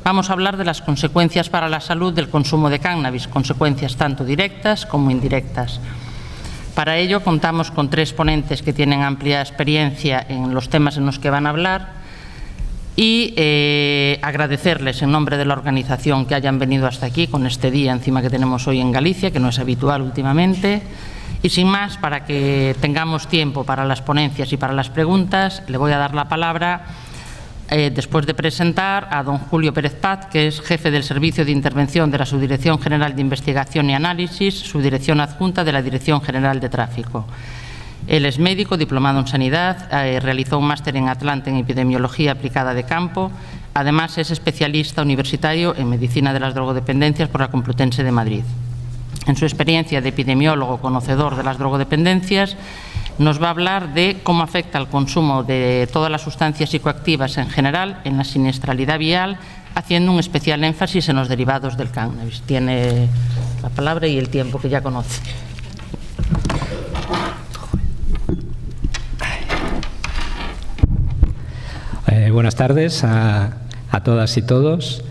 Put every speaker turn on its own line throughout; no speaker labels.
vamos a hablar de las consecuencias para la salud del consumo de cannabis, consecuencias tanto directas como indirectas. Para ello contamos con 3 ponentes que tienen amplia experiencia en los temas en los que van a hablar y agradecerles en nombre de la organización que hayan venido hasta aquí con este día encima que tenemos hoy en Galicia, que no es habitual últimamente. Y sin más, para que tengamos tiempo para las ponencias y para las preguntas, le voy a dar la palabra, después de presentar, a don Julio Pérez Paz, que es jefe del Servicio de Intervención de la Subdirección General de Investigación y Análisis, subdirección adjunta de la Dirección General de Tráfico. Él es médico, diplomado en Sanidad, realizó un máster en Atlanta en Epidemiología Aplicada de Campo. Además, es especialista universitario en Medicina de las Drogodependencias por la Complutense de Madrid. En su experiencia de epidemiólogo conocedor de las drogodependencias, nos va a hablar de cómo afecta el consumo de todas las sustancias psicoactivas en general en la siniestralidad vial, haciendo un especial énfasis en los derivados del cannabis. Tiene la palabra y el tiempo que ya conoce.
Buenas tardes a todas y todos.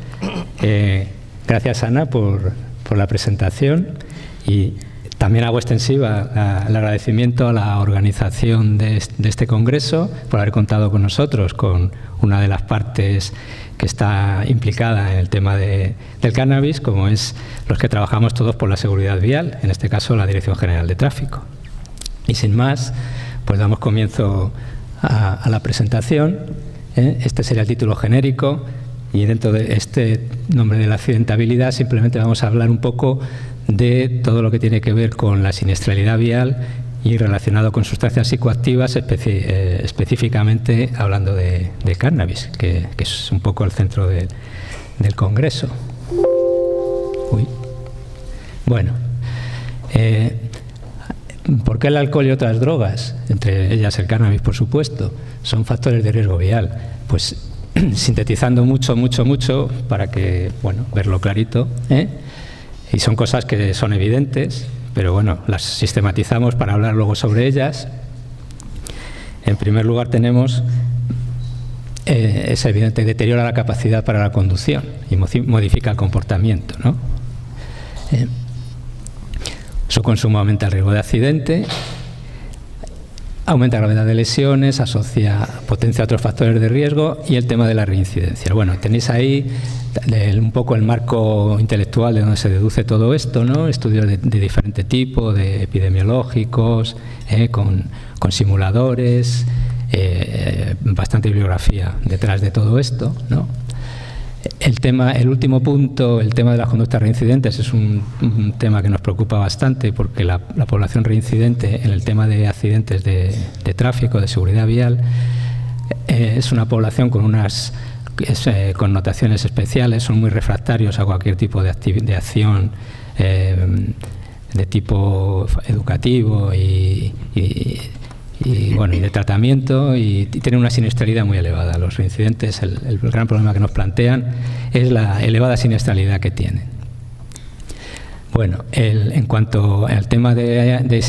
Gracias, Ana, por la presentación, y también hago extensiva el agradecimiento a la organización de este congreso por haber contado con nosotros, con una de las partes que está implicada en el tema del cannabis, como es los que trabajamos todos por la seguridad vial, en este caso la Dirección General de Tráfico. Y sin más, pues damos comienzo a la presentación. Este sería el título genérico. Y dentro de este nombre de la accidentabilidad simplemente vamos a hablar un poco de todo lo que tiene que ver con la siniestralidad vial y relacionado con sustancias psicoactivas, específicamente hablando de cannabis, que es un poco el centro del Congreso. Bueno, ¿por qué el alcohol y otras drogas, entre ellas el cannabis, por supuesto, son factores de riesgo vial? Pues sintetizando mucho para que, verlo clarito, y son cosas que son evidentes, pero bueno, las sistematizamos para hablar luego sobre ellas. En primer lugar tenemos, es evidente, deteriora la capacidad para la conducción y modifica el comportamiento, ¿no? Su consumo aumenta el riesgo de accidente, aumenta la gravedad de lesiones, potencia otros factores de riesgo y el tema de la reincidencia. Bueno, tenéis ahí un poco el marco intelectual de donde se deduce todo esto, ¿no? Estudios de diferente tipo, de epidemiológicos, con simuladores, bastante bibliografía detrás de todo esto, ¿no? El último punto, el tema de las conductas reincidentes, es un tema que nos preocupa bastante, porque la población reincidente en el tema de accidentes de tráfico, de seguridad vial, es una población con unas connotaciones especiales, son muy refractarios a cualquier tipo de acción de tipo educativo y de tratamiento, y tienen una siniestralidad muy elevada. Los reincidentes, el gran problema que nos plantean es la elevada siniestralidad que tienen. Bueno, en cuanto al tema de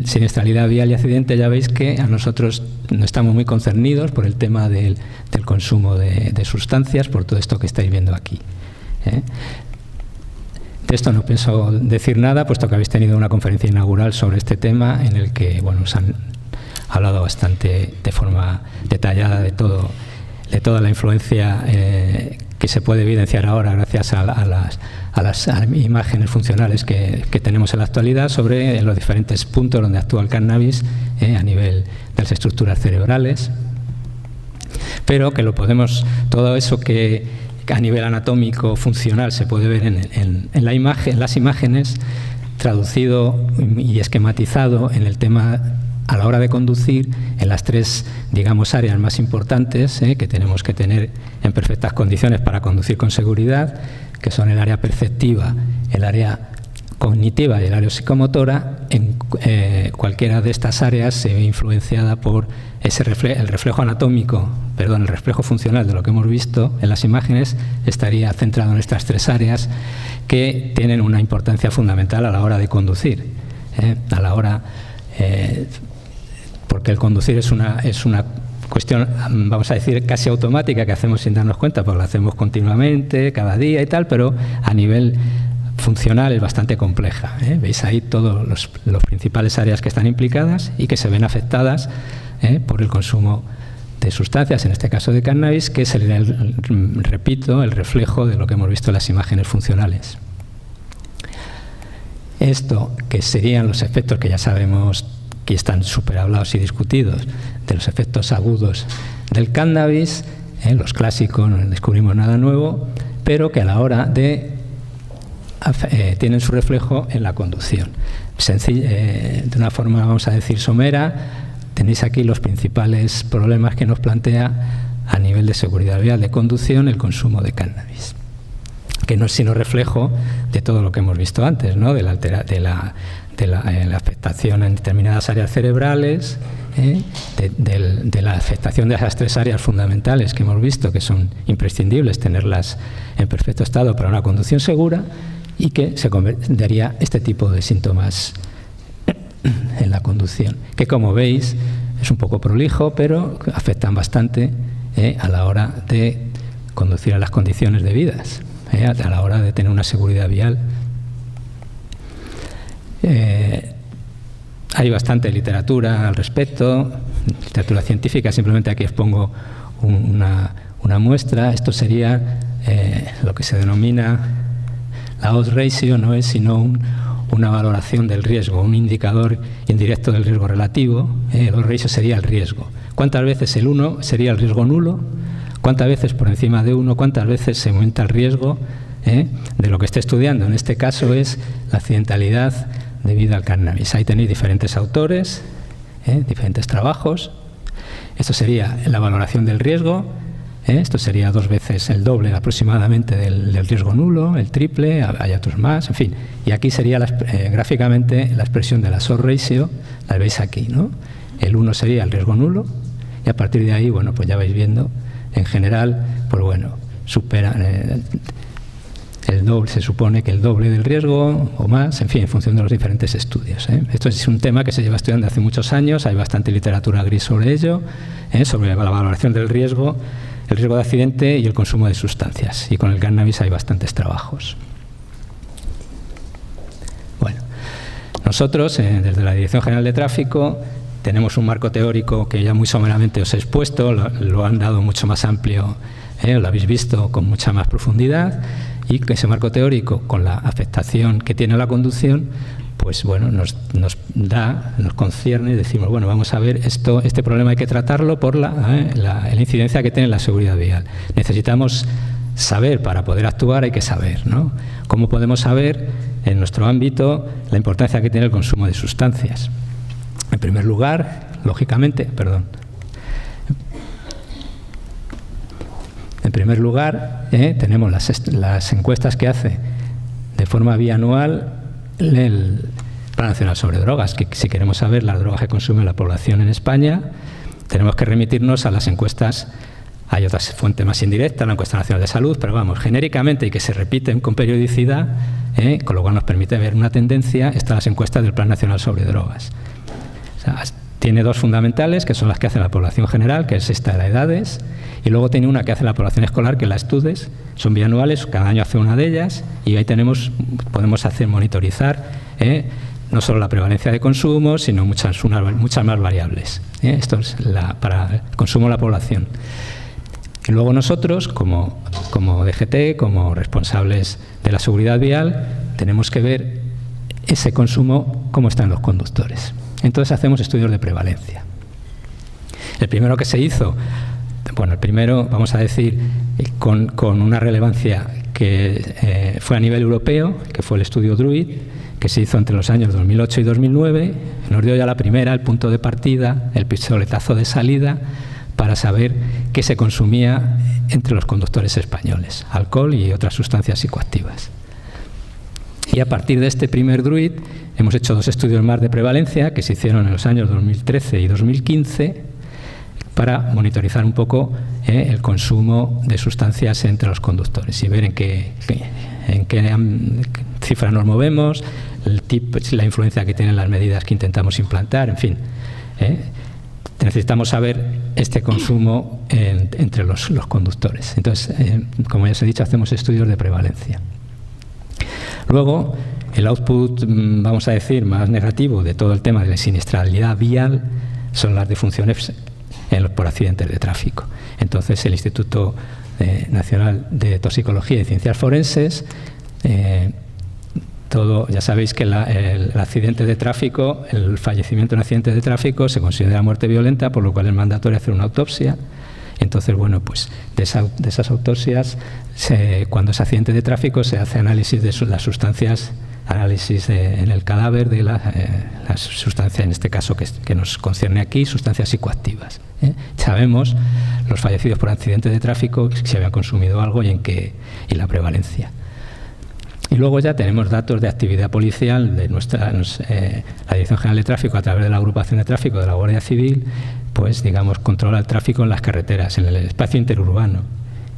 siniestralidad vial y accidente, ya veis que a nosotros no estamos muy concernidos por el tema del consumo de sustancias, por todo esto que estáis viendo aquí. De esto no pienso decir nada, puesto que habéis tenido una conferencia inaugural sobre este tema, en el que os han hablado bastante de forma detallada de toda la influencia que se puede evidenciar ahora gracias a las imágenes funcionales que tenemos en la actualidad sobre los diferentes puntos donde actúa el cannabis a nivel de las estructuras cerebrales, pero que todo eso que a nivel anatómico funcional se puede ver en las imágenes, traducido y esquematizado en el tema a la hora de conducir, en las 3, áreas más importantes que tenemos que tener en perfectas condiciones para conducir con seguridad, que son el área perceptiva, el área cognitiva y el área psicomotora. En cualquiera de estas áreas se ve influenciada por el reflejo funcional de lo que hemos visto en las imágenes, estaría centrado en estas 3 áreas que tienen una importancia fundamental a la hora de conducir, porque el conducir es una cuestión, vamos a decir, casi automática, que hacemos sin darnos cuenta, porque lo hacemos continuamente, cada día y tal, pero a nivel funcional es bastante compleja. Veis ahí todos los principales áreas que están implicadas y que se ven afectadas por el consumo de sustancias, en este caso de cannabis, que es repito, el reflejo de lo que hemos visto en las imágenes funcionales. Esto, que serían los efectos que ya sabemos que están súper hablados y discutidos, de los efectos agudos del cannabis, los clásicos, no descubrimos nada nuevo, pero que a la hora de tienen su reflejo en la conducción. De una forma, vamos a decir, somera, tenéis aquí los principales problemas que nos plantea a nivel de seguridad vial de conducción el consumo de cannabis, que no es sino reflejo de todo lo que hemos visto antes, ¿no? de la afectación en determinadas áreas cerebrales, de la afectación de esas tres áreas fundamentales que hemos visto, que son imprescindibles tenerlas en perfecto estado para una conducción segura, y que se daría este tipo de síntomas en la conducción, que como veis es un poco prolijo, pero afectan bastante a la hora de conducir a las condiciones debidas, a la hora de tener una seguridad vial. Hay bastante literatura al respecto, literatura científica. Simplemente aquí os pongo una muestra. Esto sería lo que se denomina la odds ratio, no es sino una valoración del riesgo, un indicador indirecto del riesgo relativo. El odds ratio sería el riesgo. ¿Cuántas veces el 1 sería el riesgo nulo? ¿Cuántas veces por encima de 1? ¿Cuántas veces se aumenta el riesgo de lo que esté estudiando? En este caso es la accidentalidad debido al cannabis. Ahí tenéis diferentes autores, diferentes trabajos. Esto sería la valoración del riesgo. Esto sería 2 veces el doble aproximadamente del riesgo nulo, el triple, hay otros más, en fin. Y aquí sería gráficamente la expresión de la odds ratio, la veis aquí, ¿no? El 1 sería el riesgo nulo, y a partir de ahí, bueno, pues ya vais viendo, en general, pues bueno, supera el doble, se supone que el doble del riesgo o más, en fin, en función de los diferentes estudios. Esto es un tema que se lleva estudiando hace muchos años, hay bastante literatura gris sobre ello, sobre la valoración del riesgo, el riesgo de accidente y el consumo de sustancias. Y con el cannabis hay bastantes trabajos. Bueno, nosotros, desde la Dirección General de Tráfico, tenemos un marco teórico que ya muy someramente os he expuesto, lo han dado mucho más amplio, lo habéis visto con mucha más profundidad, y que ese marco teórico, con la afectación que tiene la conducción, pues bueno, nos concierne y decimos, bueno, vamos a ver, este problema hay que tratarlo por la incidencia que tiene la seguridad vial. Necesitamos saber, para poder actuar hay que saber, ¿no? ¿Cómo podemos saber, en nuestro ámbito, la importancia que tiene el consumo de sustancias? En primer lugar, lógicamente, tenemos las encuestas que hace de forma bianual el Plan Nacional sobre Drogas, que si queremos saber las drogas que consume la población en España, tenemos que remitirnos a las encuestas. Hay otras fuentes más indirectas, la Encuesta Nacional de Salud, pero vamos, genéricamente, y que se repiten con periodicidad, con lo cual nos permite ver una tendencia, están las encuestas del Plan Nacional sobre Drogas. O sea, tiene 2 fundamentales, que son las que hace la población general, que es esta de las edades, y luego tiene una que hace la población escolar, que es la Estudes, son bianuales, cada año hace una de ellas, y ahí podemos monitorizar no solo la prevalencia de consumo, sino muchas más variables. Esto es para el consumo de la población. Y luego nosotros, como DGT, como responsables de la seguridad vial, tenemos que ver ese consumo, cómo están los conductores. Entonces hacemos estudios de prevalencia. El primero que se hizo, vamos a decir, con una relevancia que fue a nivel europeo, que fue el estudio DRUID, que se hizo entre los años 2008 y 2009, nos dio ya el punto de partida, el pistoletazo de salida, para saber qué se consumía entre los conductores españoles, alcohol y otras sustancias psicoactivas. Y a partir de este primer DRUID hemos hecho 2 estudios más de prevalencia que se hicieron en los años 2013 y 2015 para monitorizar un poco el consumo de sustancias entre los conductores y ver en qué cifras nos movemos, la influencia que tienen las medidas que intentamos implantar, en fin. necesitamos saber este consumo entre los conductores. Entonces, como ya os he dicho, hacemos estudios de prevalencia. Luego, el output, vamos a decir, más negativo de todo el tema de la siniestralidad vial son las defunciones por accidentes de tráfico. Entonces, el Instituto Nacional de Toxicología y Ciencias Forenses, ya sabéis que el accidente de tráfico, el fallecimiento en accidente de tráfico se considera muerte violenta, por lo cual es mandatorio hacer una autopsia. Entonces, bueno, pues de esas autopsias, cuando es accidente de tráfico, se hace análisis de las sustancias, análisis en el cadáver de las sustancias, en este caso que nos concierne aquí, sustancias psicoactivas. Sabemos los fallecidos por accidente de tráfico, si habían consumido algo y la prevalencia. Y luego ya tenemos datos de actividad policial de la Dirección General de Tráfico a través de la Agrupación de Tráfico de la Guardia Civil, pues digamos controla el tráfico en las carreteras, en el espacio interurbano.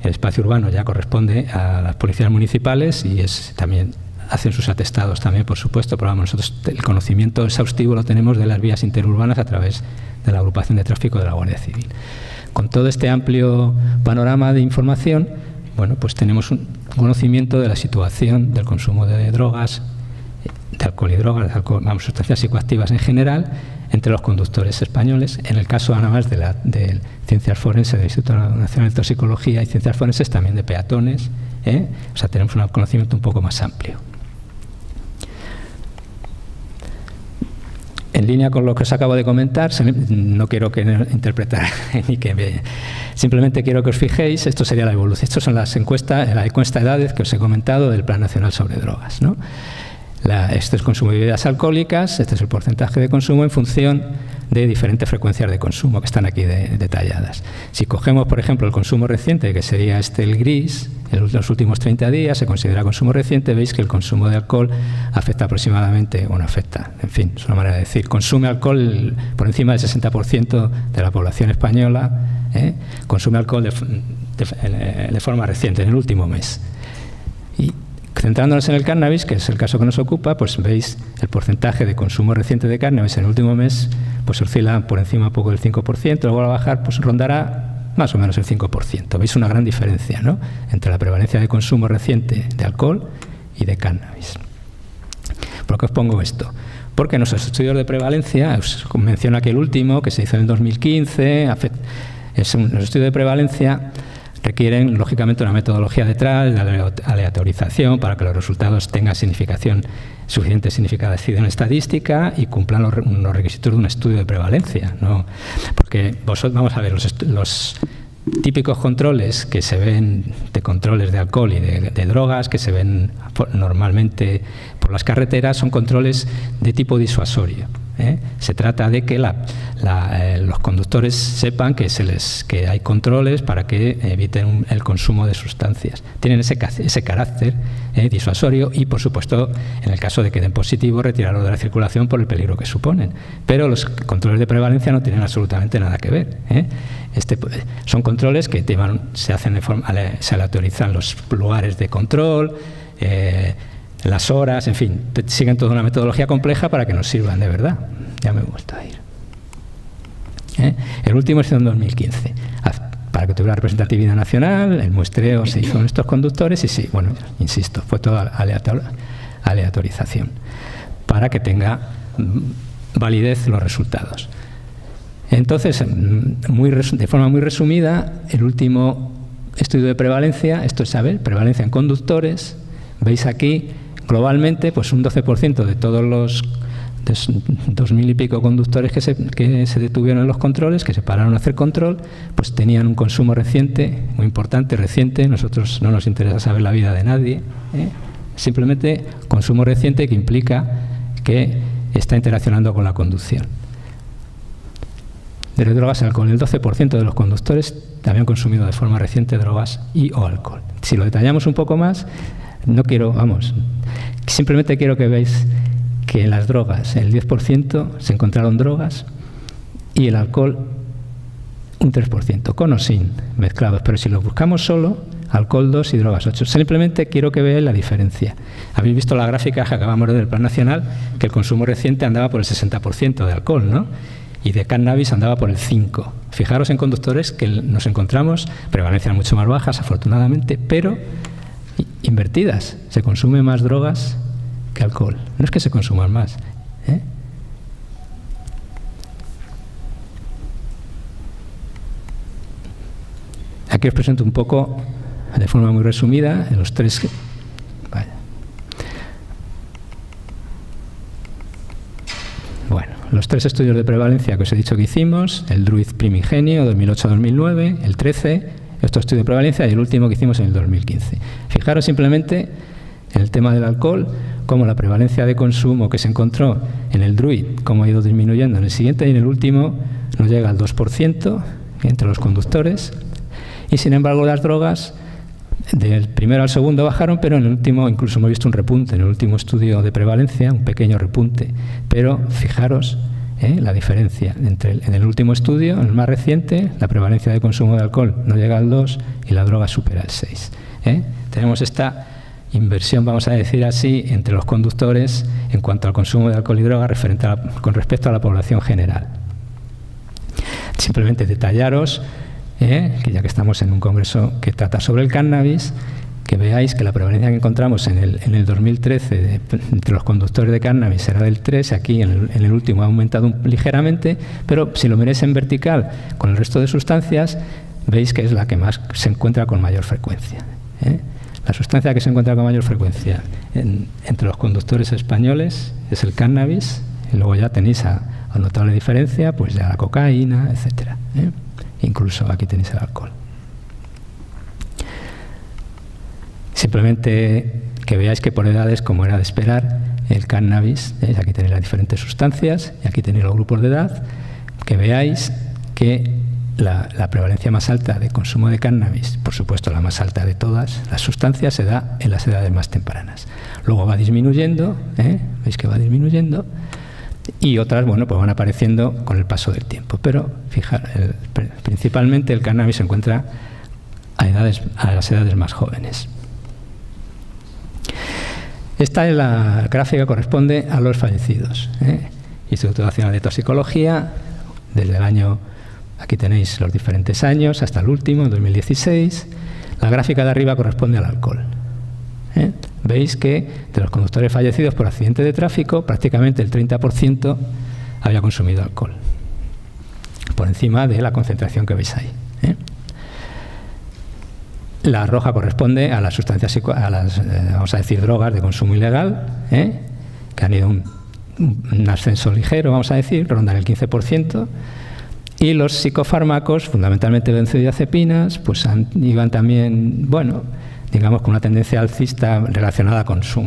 El espacio urbano ya corresponde a las policías municipales y también hacen sus atestados también, por supuesto, pero vamos, nosotros el conocimiento exhaustivo lo tenemos de las vías interurbanas a través de la Agrupación de Tráfico de la Guardia Civil. Con todo este amplio panorama de información, bueno, pues tenemos un conocimiento de la situación del consumo de drogas, de alcohol y drogas, sustancias psicoactivas en general, entre los conductores españoles. En el caso, nada más, de Ciencias Forenses, del Instituto Nacional de Toxicología y Ciencias Forenses, también de peatones. O sea, tenemos un conocimiento un poco más amplio. En línea con lo que os acabo de comentar, no quiero interpretar ni simplemente quiero que os fijéis, esto sería la evolución. Estas son las encuestas, la encuesta de edades que os he comentado del Plan Nacional sobre Drogas, ¿no? Este es consumo de bebidas alcohólicas, este es el porcentaje de consumo en función de diferentes frecuencias de consumo que están aquí detalladas. Si cogemos, por ejemplo, el consumo reciente, que sería el gris, en los últimos 30 días se considera consumo reciente, veis que el consumo de alcohol afecta aproximadamente, en fin, es una manera de decir, consume alcohol por encima del 60% de la población española, consume alcohol de forma reciente, en el último mes. Y centrándonos en el cannabis, que es el caso que nos ocupa, pues veis el porcentaje de consumo reciente de cannabis en el último mes, pues oscila por encima un poco del 5%, luego a bajar, pues rondará más o menos el 5%. Veis una gran diferencia, ¿no?, entre la prevalencia de consumo reciente de alcohol y de cannabis. ¿Por qué os pongo esto? Porque en nuestros estudios de prevalencia, os menciono aquí el último, que se hizo en el 2015, los estudios de prevalencia requieren, lógicamente, una metodología detrás de aleatorización para que los resultados tengan suficiente significación estadística y cumplan los requisitos de un estudio de prevalencia, ¿no? Porque vamos a ver, los típicos controles que se ven, de controles de alcohol y de drogas, que se ven normalmente por las carreteras, son controles de tipo disuasorio. Se trata de que los conductores sepan que hay controles para que eviten el consumo de sustancias. Tienen ese carácter disuasorio y, por supuesto, en el caso de que den positivo, retirarlo de la circulación por el peligro que suponen. Pero los controles de prevalencia no tienen absolutamente nada que ver. Son controles que se aleatorizan los lugares de control, las horas, en fin, siguen toda una metodología compleja para que nos sirvan de verdad. Ya me he vuelto a ir. El último es en 2015. Para que tuviera representatividad nacional, el muestreo se hizo en estos conductores y sí, bueno, insisto, fue toda aleatorización para que tenga validez los resultados. Entonces, de forma muy resumida, el último estudio de prevalencia, esto es prevalencia en conductores, veis aquí, globalmente, pues un 12% de todos los 2.000 y pico conductores que se detuvieron en los controles, que se pararon a hacer control, pues tenían un consumo reciente, muy importante, reciente. Nosotros no nos interesa saber la vida de nadie, simplemente consumo reciente que implica que está interaccionando con la conducción. De drogas y alcohol, el 12% de los conductores habían consumido de forma reciente drogas o alcohol. Si lo detallamos un poco más, simplemente quiero que veáis que en las drogas, el 10% se encontraron drogas y el alcohol un 3%, con o sin mezclados. Pero si lo buscamos solo, alcohol 2 y drogas 8. Simplemente quiero que veáis la diferencia. Habéis visto la gráfica que acabamos de ver del Plan Nacional, que el consumo reciente andaba por el 60% de alcohol, ¿no? y de cannabis andaba por el 5. Fijaros en conductores que nos encontramos prevalencias mucho más bajas, afortunadamente, pero invertidas. Se consume más drogas que alcohol. No es que se consuman más, ¿eh? Aquí os presento un poco, de forma muy resumida, en los tres... Vaya. Bueno, los 3 estudios de prevalencia que os he dicho que hicimos, el Druid Primigenio, 2008-2009, el 13, estos estudios de prevalencia, y el último que hicimos en el 2015. Fijaros simplemente en el tema del alcohol, cómo la prevalencia de consumo que se encontró en el Druid, cómo ha ido disminuyendo en el siguiente, y en el último no llega al 2% entre los conductores. Y sin embargo las drogas del primero al segundo bajaron, pero en el último incluso hemos visto un repunte, en el último estudio de prevalencia, un pequeño repunte. Pero fijaros la diferencia entre en el último estudio, en el más reciente, la prevalencia de consumo de alcohol no llega al 2 y la droga supera el 6. Tenemos esta inversión, vamos a decir así, entre los conductores en cuanto al consumo de alcohol y droga con respecto a la población general. Simplemente detallaros que ya que estamos en un congreso que trata sobre el cannabis, que veáis que la prevalencia que encontramos en el 2013 entre los conductores de cannabis era del 3, aquí en el último ha aumentado ligeramente, pero si lo miráis en vertical con el resto de sustancias, veis que es la que más se encuentra con mayor frecuencia. La sustancia que se encuentra con mayor frecuencia entre los conductores españoles es el cannabis, y luego ya tenéis a notable diferencia, pues ya la cocaína, etcétera. Incluso aquí tenéis el alcohol. Simplemente que veáis que por edades, como era de esperar, el cannabis, aquí tenéis las diferentes sustancias y aquí tenéis los grupos de edad, que veáis que la prevalencia más alta de consumo de cannabis, por supuesto la más alta de todas las sustancias, se da en las edades más tempranas. Luego va disminuyendo, veis que va disminuyendo, y otras, bueno, pues van apareciendo con el paso del tiempo. Pero fijaros, principalmente el cannabis se encuentra a las edades más jóvenes. Esta es la gráfica que corresponde a los fallecidos. Instituto Nacional de Toxicología, desde el año, aquí tenéis los diferentes años, hasta el último, 2016. La gráfica de arriba corresponde al alcohol. Veis que de los conductores fallecidos por accidente de tráfico, prácticamente el 30% había consumido alcohol, por encima de la concentración que veis ahí. La roja corresponde a las sustancias, vamos a decir, drogas de consumo ilegal, que han ido un ascenso ligero, vamos a decir, rondan el 15%. Y los psicofármacos, fundamentalmente benzodiazepinas, pues iban también, bueno, digamos, con una tendencia alcista relacionada con su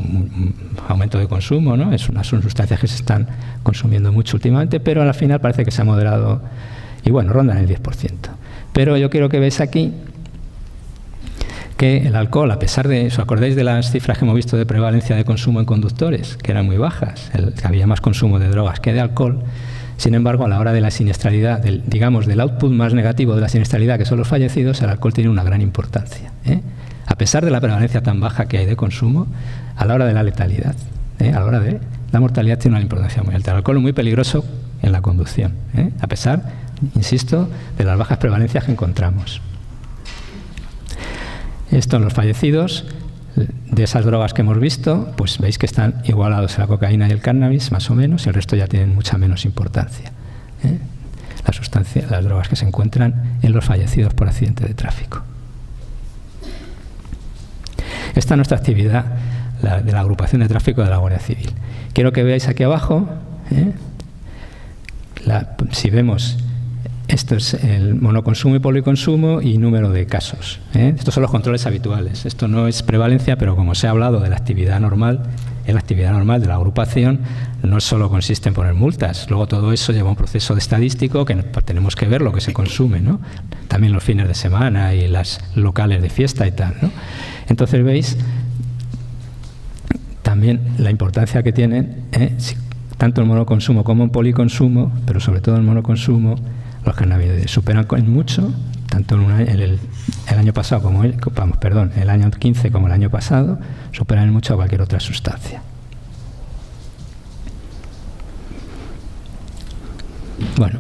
aumento de consumo, ¿no? Son sustancias que se están consumiendo mucho últimamente, pero al final parece que se ha moderado y, bueno, rondan el 10%. Pero yo quiero que veáis aquí que el alcohol, a pesar de, ¿os acordáis de las cifras que hemos visto de prevalencia de consumo en conductores, que eran muy bajas? Había más consumo de drogas que de alcohol. Sin embargo, a la hora de la siniestralidad, del output más negativo de la siniestralidad, que son los fallecidos, el alcohol tiene una gran importancia. A pesar de la prevalencia tan baja que hay de consumo, a la hora de la letalidad, a la hora de la mortalidad, tiene una importancia muy alta. El alcohol es muy peligroso en la conducción, a pesar, insisto, de las bajas prevalencias que encontramos. Esto en los fallecidos, de esas drogas que hemos visto, pues veis que están igualados a la cocaína y el cannabis, más o menos, y el resto ya tienen mucha menos importancia. Las drogas que se encuentran en los fallecidos por accidente de tráfico. Esta es nuestra actividad de la agrupación de tráfico de la Guardia Civil. Quiero que veáis aquí abajo, si vemos, esto es el monoconsumo y policonsumo y número de casos. Estos son los controles habituales. Esto no es prevalencia, pero como se ha hablado de la actividad normal, en la actividad normal de la agrupación no solo consiste en poner multas, luego todo eso lleva un proceso estadístico que tenemos que ver lo que se consume, ¿no? También los fines de semana y las locales de fiesta y tal, ¿no? Entonces veis también la importancia que tienen, tanto el monoconsumo como el policonsumo, pero sobre todo el monoconsumo, los cannabinoides superan en mucho, tanto el año pasado como el año 15 como el año pasado, superan en mucho a cualquier otra sustancia. Bueno,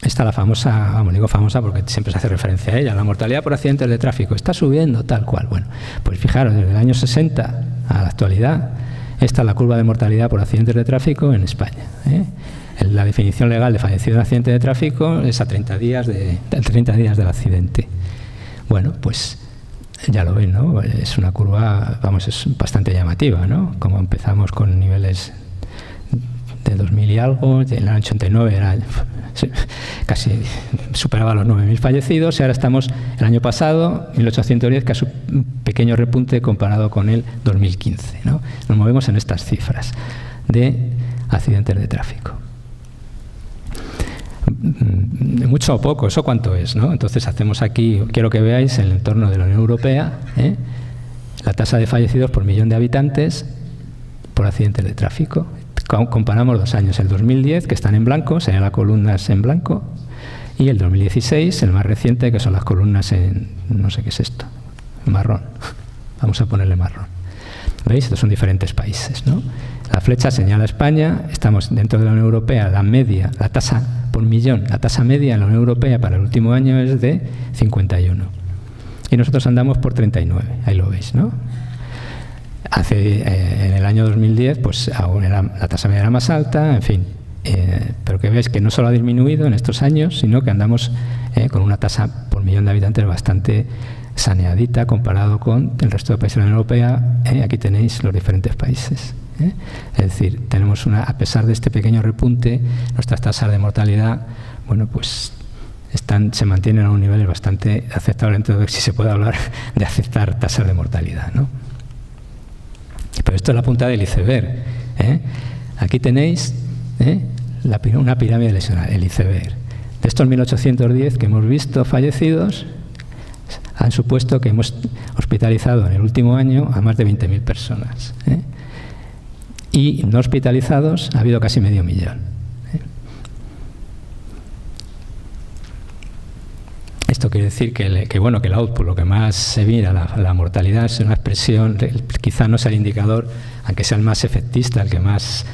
está la famosa, vamos, digo famosa porque siempre se hace referencia a ella, la mortalidad por accidentes de tráfico. Está subiendo tal cual. Bueno, pues fijaros, desde el año 60 a la actualidad, esta es la curva de mortalidad por accidentes de tráfico en España. La definición legal de fallecido en accidente de tráfico es a 30 días del accidente. Bueno, pues ya lo ven, ¿no? Es una curva, vamos, es bastante llamativa, ¿no? Como empezamos con niveles de 2000 y algo, en el año 89 era casi superaba los 9.000 fallecidos, y ahora estamos, el año pasado, 1810, que es un pequeño repunte comparado con el 2015, ¿no? Nos movemos en estas cifras de accidentes de tráfico. Mucho o poco, ¿eso cuánto es, no? Entonces hacemos aquí, quiero que veáis el entorno de la Unión Europea, la tasa de fallecidos por millón de habitantes por accidentes de tráfico. Comparamos 2 años, el 2010, que están en blanco, serían las columnas en blanco, y el 2016, el más reciente, que son las columnas en, no sé qué es esto, marrón. Vamos a ponerle marrón. ¿Veis? Estos son diferentes países, ¿no? La flecha señala España, estamos dentro de la Unión Europea, la media, la tasa por millón, la tasa media en la Unión Europea para el último año es de 51. Y nosotros andamos por 39, ahí lo veis, ¿no? En el año 2010, pues aún la tasa media era más alta, en fin. Pero que veis que no solo ha disminuido en estos años, sino que andamos con una tasa por millón de habitantes bastante saneadita comparado con el resto de países de la Unión Europea. Aquí tenéis los diferentes países. Es decir, tenemos a pesar de este pequeño repunte, nuestras tasas de mortalidad, bueno, pues se mantienen a un nivel bastante aceptable, entonces si se puede hablar de aceptar tasas de mortalidad, ¿no? Pero esto es la punta del iceberg. Aquí tenéis una pirámide lesional, el iceberg. De estos 1.810 que hemos visto fallecidos, han supuesto que hemos hospitalizado en el último año a más de 20.000 personas. Y no hospitalizados ha habido casi 500.000. Esto quiere decir que el output, lo que más se mira, la mortalidad, es una expresión, quizá no es el indicador, aunque sea el más efectista, el que más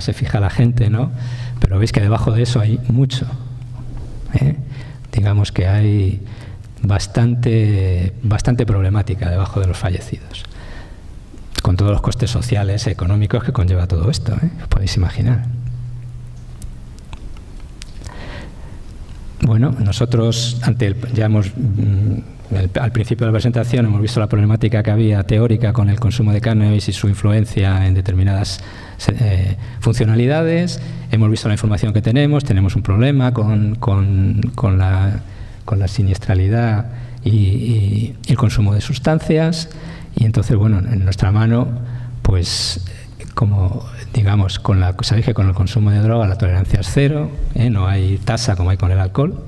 se fija la gente, ¿no? Pero veis que debajo de eso hay mucho. Digamos que hay bastante problemática debajo de los fallecidos, con todos los costes sociales, económicos que conlleva todo esto, os podéis imaginar. Bueno, nosotros al principio de la presentación hemos visto la problemática que había teórica con el consumo de cannabis y su influencia en determinadas funcionalidades. Hemos visto la información que tenemos un problema con la siniestralidad y el consumo de sustancias, y entonces, bueno, en nuestra mano, pues como digamos, sabéis que con el consumo de droga la tolerancia es cero, no hay tasa como hay con el alcohol,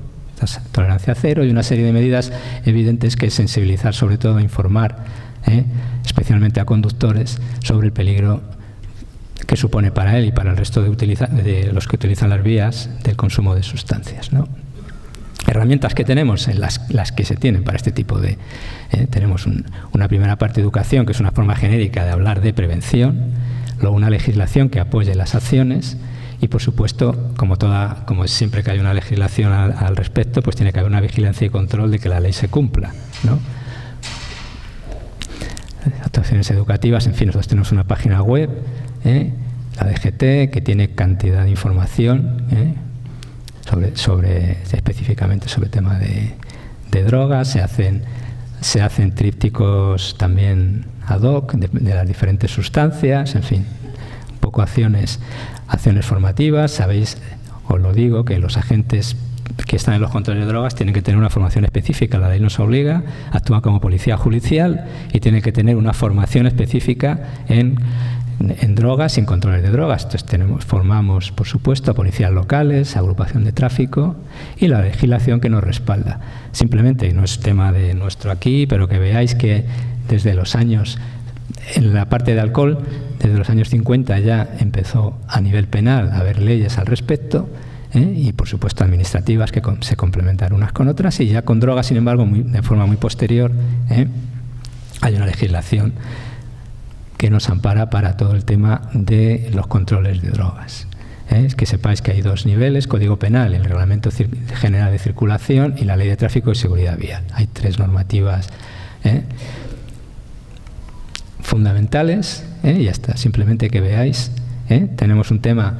tolerancia cero, y una serie de medidas evidentes que es sensibilizar, sobre todo informar, especialmente a conductores, sobre el peligro que supone para él y para el resto de los que utilizan las vías del consumo de sustancias, ¿no? Herramientas que tenemos, en las que se tienen para este tipo de... tenemos una primera parte de educación, que es una forma genérica de hablar de prevención, luego una legislación que apoye las acciones y, por supuesto, como siempre que hay una legislación al respecto, pues tiene que haber una vigilancia y control de que la ley se cumpla, ¿no? Actuaciones educativas, en fin, nosotros tenemos una página web, la DGT, que tiene cantidad de información específicamente sobre el tema de drogas. Se hacen trípticos también ad hoc de las diferentes sustancias, en fin, un poco acciones formativas. Sabéis, os lo digo, que los agentes que están en los controles de drogas tienen que tener una formación específica, la ley nos obliga, actúan como policía judicial y tienen que tener una formación específica en drogas y en controles de drogas. Entonces formamos, por supuesto, a policías locales, a agrupación de tráfico y la legislación que nos respalda. Simplemente, no es tema de nuestro aquí, pero que veáis que desde los años, en la parte de alcohol, desde los años 50 ya empezó a nivel penal a haber leyes al respecto, y por supuesto administrativas que se complementan unas con otras, y ya con drogas, sin embargo, de forma muy posterior, hay una legislación que nos ampara para todo el tema de los controles de drogas. Es que sepáis que hay dos niveles: Código Penal, el Reglamento General de Circulación y la Ley de Tráfico y Seguridad Vial. Hay tres normativas fundamentales, y ya está. Simplemente que veáis, tenemos un tema,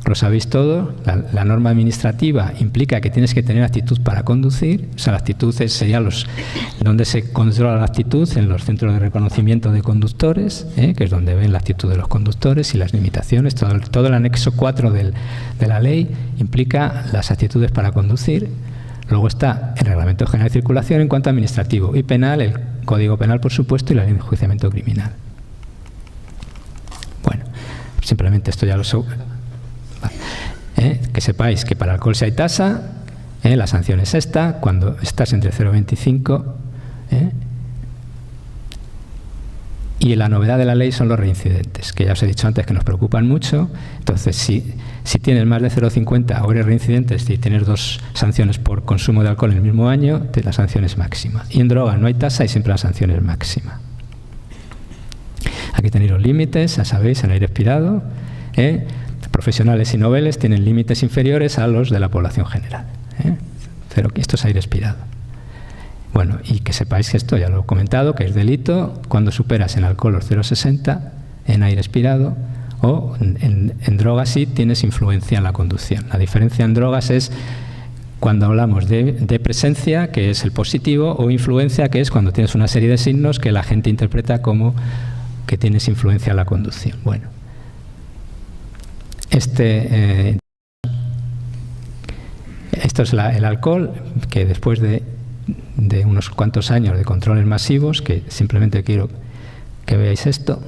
lo sabéis todo, la norma administrativa implica que tienes que tener actitud para conducir. O sea, la actitud sería donde se controla la actitud, en los centros de reconocimiento de conductores, que es donde ven la actitud de los conductores y las limitaciones. Todo el anexo 4 de la ley implica las actitudes para conducir. Luego está el Reglamento General de Circulación en cuanto a administrativo, y penal, el Código Penal, por supuesto, y la Ley de Enjuiciamiento Criminal. Bueno, simplemente esto ya lo sé. Que sepáis que para alcohol si hay tasa, la sanción es esta, cuando estás entre 0,25, y la novedad de la ley son los reincidentes, que ya os he dicho antes que nos preocupan mucho. Entonces, si tienes más de 0,50 o eres reincidente, si tienes 2 sanciones por consumo de alcohol en el mismo año, la sanción es máxima. Y en droga no hay tasa y siempre la sanción es máxima. Aquí tenéis los límites, ya sabéis, en aire expirado. Profesionales y noveles tienen límites inferiores a los de la población general. Pero esto es aire expirado. Bueno, y que sepáis que esto ya lo he comentado, que es delito cuando superas en alcohol los 0,60, en aire expirado, o en drogas sí tienes influencia en la conducción. La diferencia en drogas es cuando hablamos de presencia, que es el positivo, o influencia, que es cuando tienes una serie de signos que la gente interpreta como que tienes influencia en la conducción. Bueno, esto es el alcohol, que después de unos cuantos años de controles masivos, que simplemente quiero que veáis esto,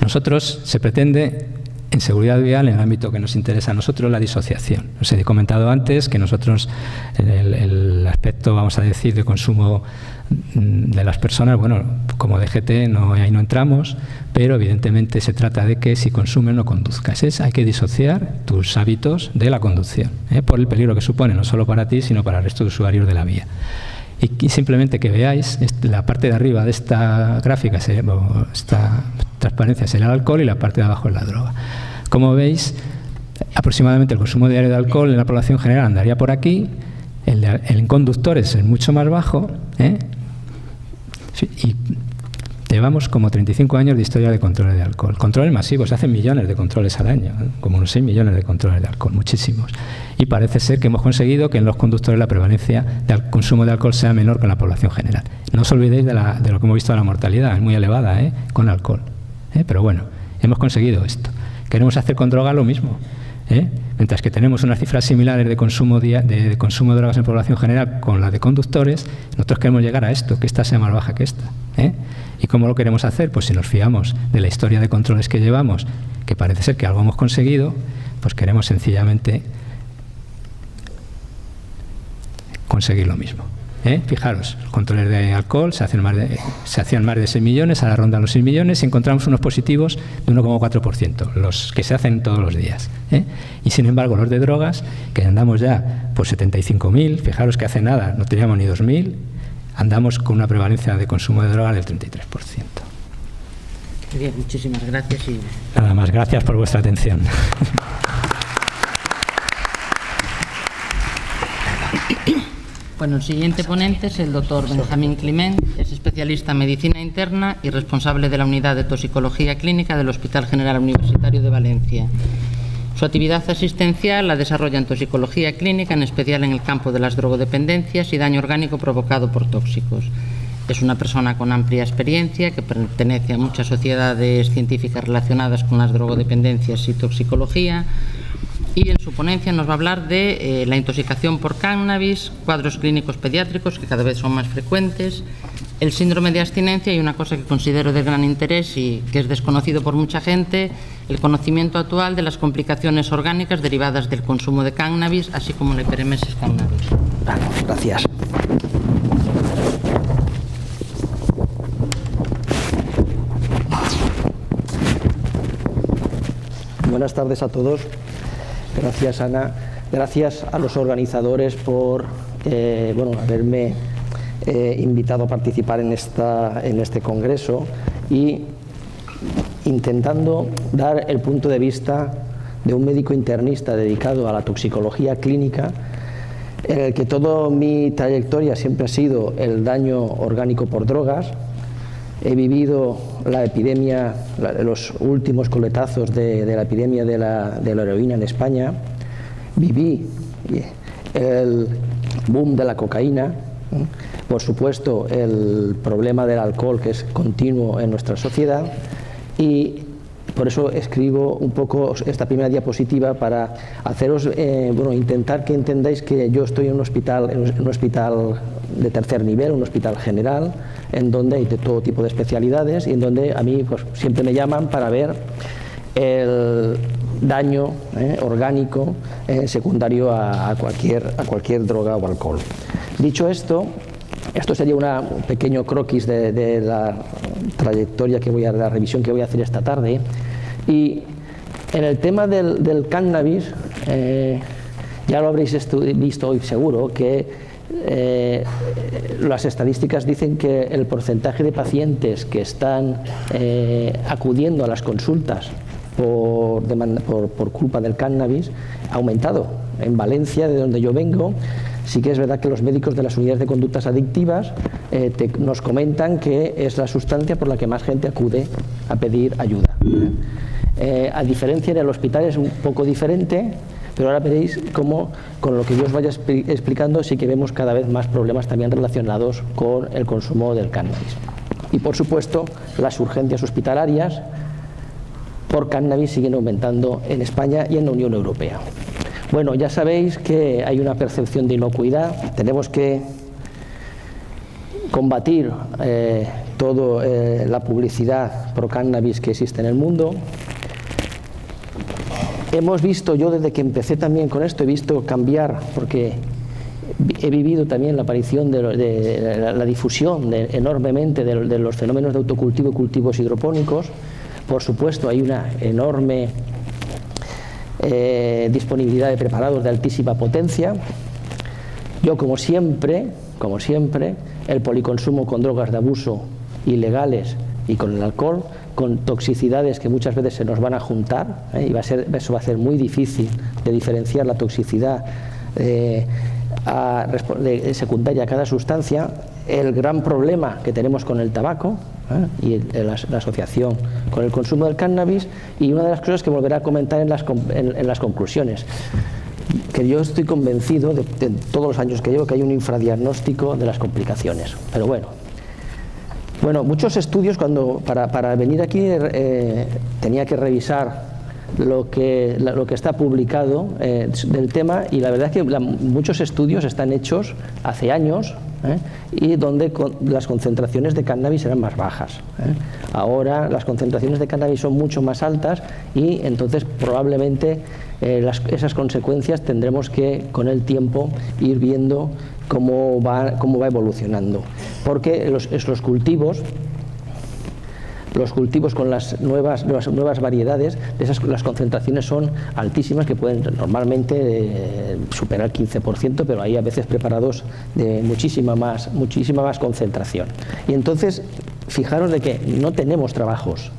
nosotros se pretende en seguridad vial, en el ámbito que nos interesa a nosotros, la disociación. Os he comentado antes que nosotros el aspecto, vamos a decir, de consumo de las personas, bueno, como DGT ahí no entramos, pero evidentemente se trata de que si consumes no conduzcas. Hay que disociar tus hábitos de la conducción, por el peligro que supone, no solo para ti, sino para el resto de usuarios de la vía. Y simplemente que veáis, la parte de arriba de esta gráfica, esta transparencia, será el alcohol, y la parte de abajo es la droga. Como veis, aproximadamente el consumo diario de alcohol en la población general andaría por aquí, el en conductores es mucho más bajo, y llevamos como 35 años de historia de controles de alcohol. Controles masivos, se hacen millones de controles al año, como unos 6 millones de controles de alcohol, muchísimos. Y parece ser que hemos conseguido que en los conductores la prevalencia del consumo de alcohol sea menor que en la población general. No os olvidéis de lo que hemos visto de la mortalidad, es muy elevada con alcohol. Pero bueno, hemos conseguido esto. Queremos hacer con droga lo mismo. Mientras que tenemos unas cifras similares de consumo de drogas en población general con la de conductores, nosotros queremos llegar a esto, que esta sea más baja que esta. ¿Y cómo lo queremos hacer? Pues si nos fiamos de la historia de controles que llevamos, que parece ser que algo hemos conseguido, pues queremos sencillamente conseguir lo mismo. Fijaros, los controles de alcohol se hacían más de 6 millones, ahora rondan los 6 millones y encontramos unos positivos de 1,4%, los que se hacen todos los días. Y sin embargo, los de drogas, que andamos ya por 75.000, fijaros que hace nada no teníamos ni 2.000, andamos con una prevalencia de consumo de drogas del 33%.
Bien, muchísimas gracias.
Nada más, gracias por vuestra atención.
Bueno, el siguiente ponente es el doctor Benjamín Climent, es especialista en medicina interna y responsable de la unidad de toxicología clínica del Hospital General Universitario de Valencia. Su actividad asistencial la desarrolla en toxicología clínica, en especial en el campo de las drogodependencias y daño orgánico provocado por tóxicos. Es una persona con amplia experiencia que pertenece a muchas sociedades científicas relacionadas con las drogodependencias y toxicología. Y en su ponencia nos va a hablar de la intoxicación por cannabis, cuadros clínicos pediátricos que cada vez son más frecuentes, el síndrome de abstinencia y una cosa que considero de gran interés y que es desconocido por mucha gente, el conocimiento actual de las complicaciones orgánicas derivadas del consumo de cannabis, así como la hiperemesis cannabis.
Gracias. Buenas tardes a todos. Gracias, Ana. Gracias a los organizadores por haberme invitado a participar en este congreso y intentando dar el punto de vista de un médico internista dedicado a la toxicología clínica, en el que toda mi trayectoria siempre ha sido el daño orgánico por drogas. He vivido la epidemia, los últimos coletazos de la epidemia de la heroína en España. Viví el boom de la cocaína, por supuesto el problema del alcohol, que es continuo en nuestra sociedad, y por eso escribo un poco esta primera diapositiva para haceros, intentar que entendáis que yo estoy en un hospital de tercer nivel, un hospital general, en donde hay de todo tipo de especialidades y en donde a mí pues, siempre me llaman para ver el daño orgánico secundario a cualquier droga o alcohol. Dicho esto, esto sería un pequeño croquis de la trayectoria de la revisión que voy a hacer esta tarde. Y en el tema del cannabis, ya lo habréis visto hoy seguro, que las estadísticas dicen que el porcentaje de pacientes que están acudiendo a las consultas por culpa del cannabis ha aumentado. En Valencia, de donde yo vengo, sí que es verdad que los médicos de las unidades de conductas adictivas nos comentan que es la sustancia por la que más gente acude a pedir ayuda. A diferencia del hospital es un poco diferente, pero ahora veréis cómo con lo que yo os vaya explicando sí que vemos cada vez más problemas también relacionados con el consumo del cannabis. Y por supuesto las urgencias hospitalarias por cannabis siguen aumentando en España y en la Unión Europea. Bueno, ya sabéis que hay una percepción de inocuidad, tenemos que combatir toda la publicidad pro cannabis que existe en el mundo. Hemos visto, yo desde que empecé también con esto, he visto cambiar, porque he vivido también la aparición de la difusión enormemente de los fenómenos de autocultivo y cultivos hidropónicos. Por supuesto, hay una enorme disponibilidad de preparados de altísima potencia. Yo, como siempre, el policonsumo con drogas de abuso ilegales y con el alcohol, con toxicidades que muchas veces se nos van a juntar, y eso va a ser muy difícil de diferenciar la toxicidad secundaria a cada sustancia. El gran problema que tenemos con el tabaco y la asociación con el consumo del cannabis, y una de las cosas que volveré a comentar en las conclusiones, que yo estoy convencido de todos los años que llevo que hay un infradiagnóstico de las complicaciones. Pero bueno, muchos estudios, para venir aquí tenía que revisar lo que está publicado del tema, y la verdad es que muchos estudios están hechos hace años y donde las concentraciones de cannabis eran más bajas. Ahora las concentraciones de cannabis son mucho más altas, y entonces probablemente esas consecuencias tendremos que con el tiempo ir viendo cómo va evolucionando, porque los cultivos con las nuevas variedades, las concentraciones son altísimas, que pueden normalmente superar el 15%, pero hay a veces preparados de muchísima más concentración. Y entonces, fijaros de que no tenemos trabajos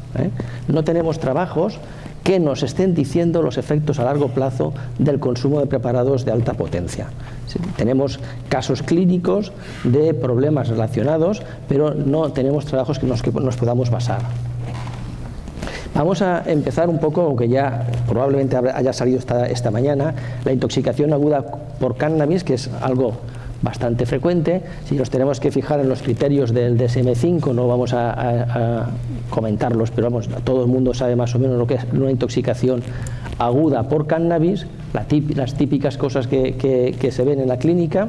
que nos estén diciendo los efectos a largo plazo del consumo de preparados de alta potencia. Tenemos casos clínicos de problemas relacionados, pero no tenemos trabajos que nos podamos basar. Vamos a empezar un poco, aunque ya probablemente haya salido esta mañana, la intoxicación aguda por cannabis, que es algo bastante frecuente. Si nos tenemos que fijar en los criterios del DSM-5, no vamos a comentarlos, pero vamos, todo el mundo sabe más o menos lo que es una intoxicación aguda por cannabis, las típicas cosas que se ven en la clínica,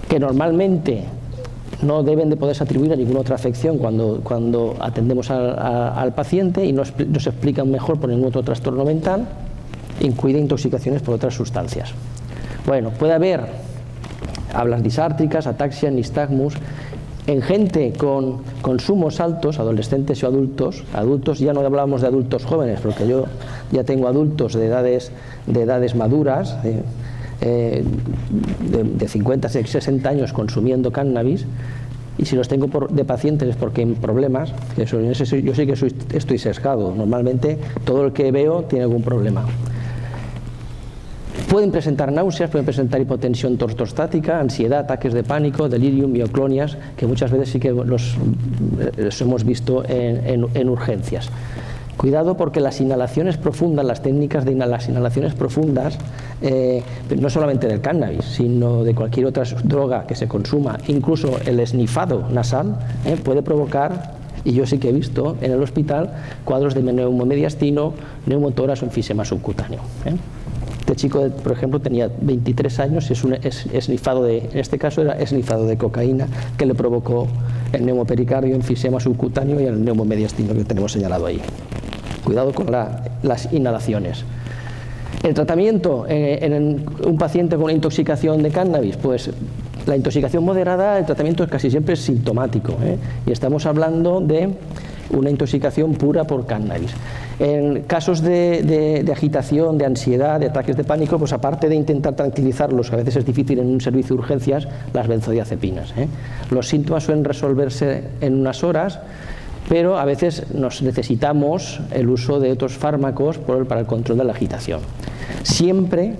que normalmente no deben de poderse atribuir a ninguna otra afección cuando atendemos al paciente, y no se explican mejor por ningún otro trastorno mental, incluida intoxicaciones por otras sustancias. Bueno, puede haber hablas disártricas, ataxia, nistagmus, en gente con consumos altos, adolescentes o adultos ya no hablábamos de adultos jóvenes, porque yo ya tengo adultos de edades maduras, de 50, 60 años consumiendo cannabis, y si los tengo de pacientes es porque hay problemas, que yo sí que estoy sesgado. Normalmente todo el que veo tiene algún problema. Pueden presentar náuseas, pueden presentar hipotensión ortostática, ansiedad, ataques de pánico, delirium, mioclonias, que muchas veces sí que los hemos visto en urgencias. Cuidado porque las inhalaciones profundas, las técnicas de las inhalaciones profundas, no solamente del cannabis, sino de cualquier otra droga que se consuma, incluso el esnifado nasal, puede provocar, y yo sí que he visto en el hospital, cuadros de neumomediastino, neumotórax o enfisema subcutáneo. Este chico, por ejemplo, tenía 23 años, es esnifado en este caso era esnifado de cocaína, que le provocó el neumopericardio, enfisema subcutáneo y el neumomediastino que tenemos señalado ahí. Cuidado con las inhalaciones. El tratamiento en un paciente con una intoxicación de cannabis, pues la intoxicación moderada, el tratamiento casi siempre es sintomático, y estamos hablando de una intoxicación pura por cannabis. En casos de agitación, de ansiedad, de ataques de pánico, pues aparte de intentar tranquilizarlos, que a veces es difícil en un servicio de urgencias, las benzodiazepinas. Los síntomas suelen resolverse en unas horas, pero a veces necesitamos el uso de otros fármacos para el control de la agitación. Siempre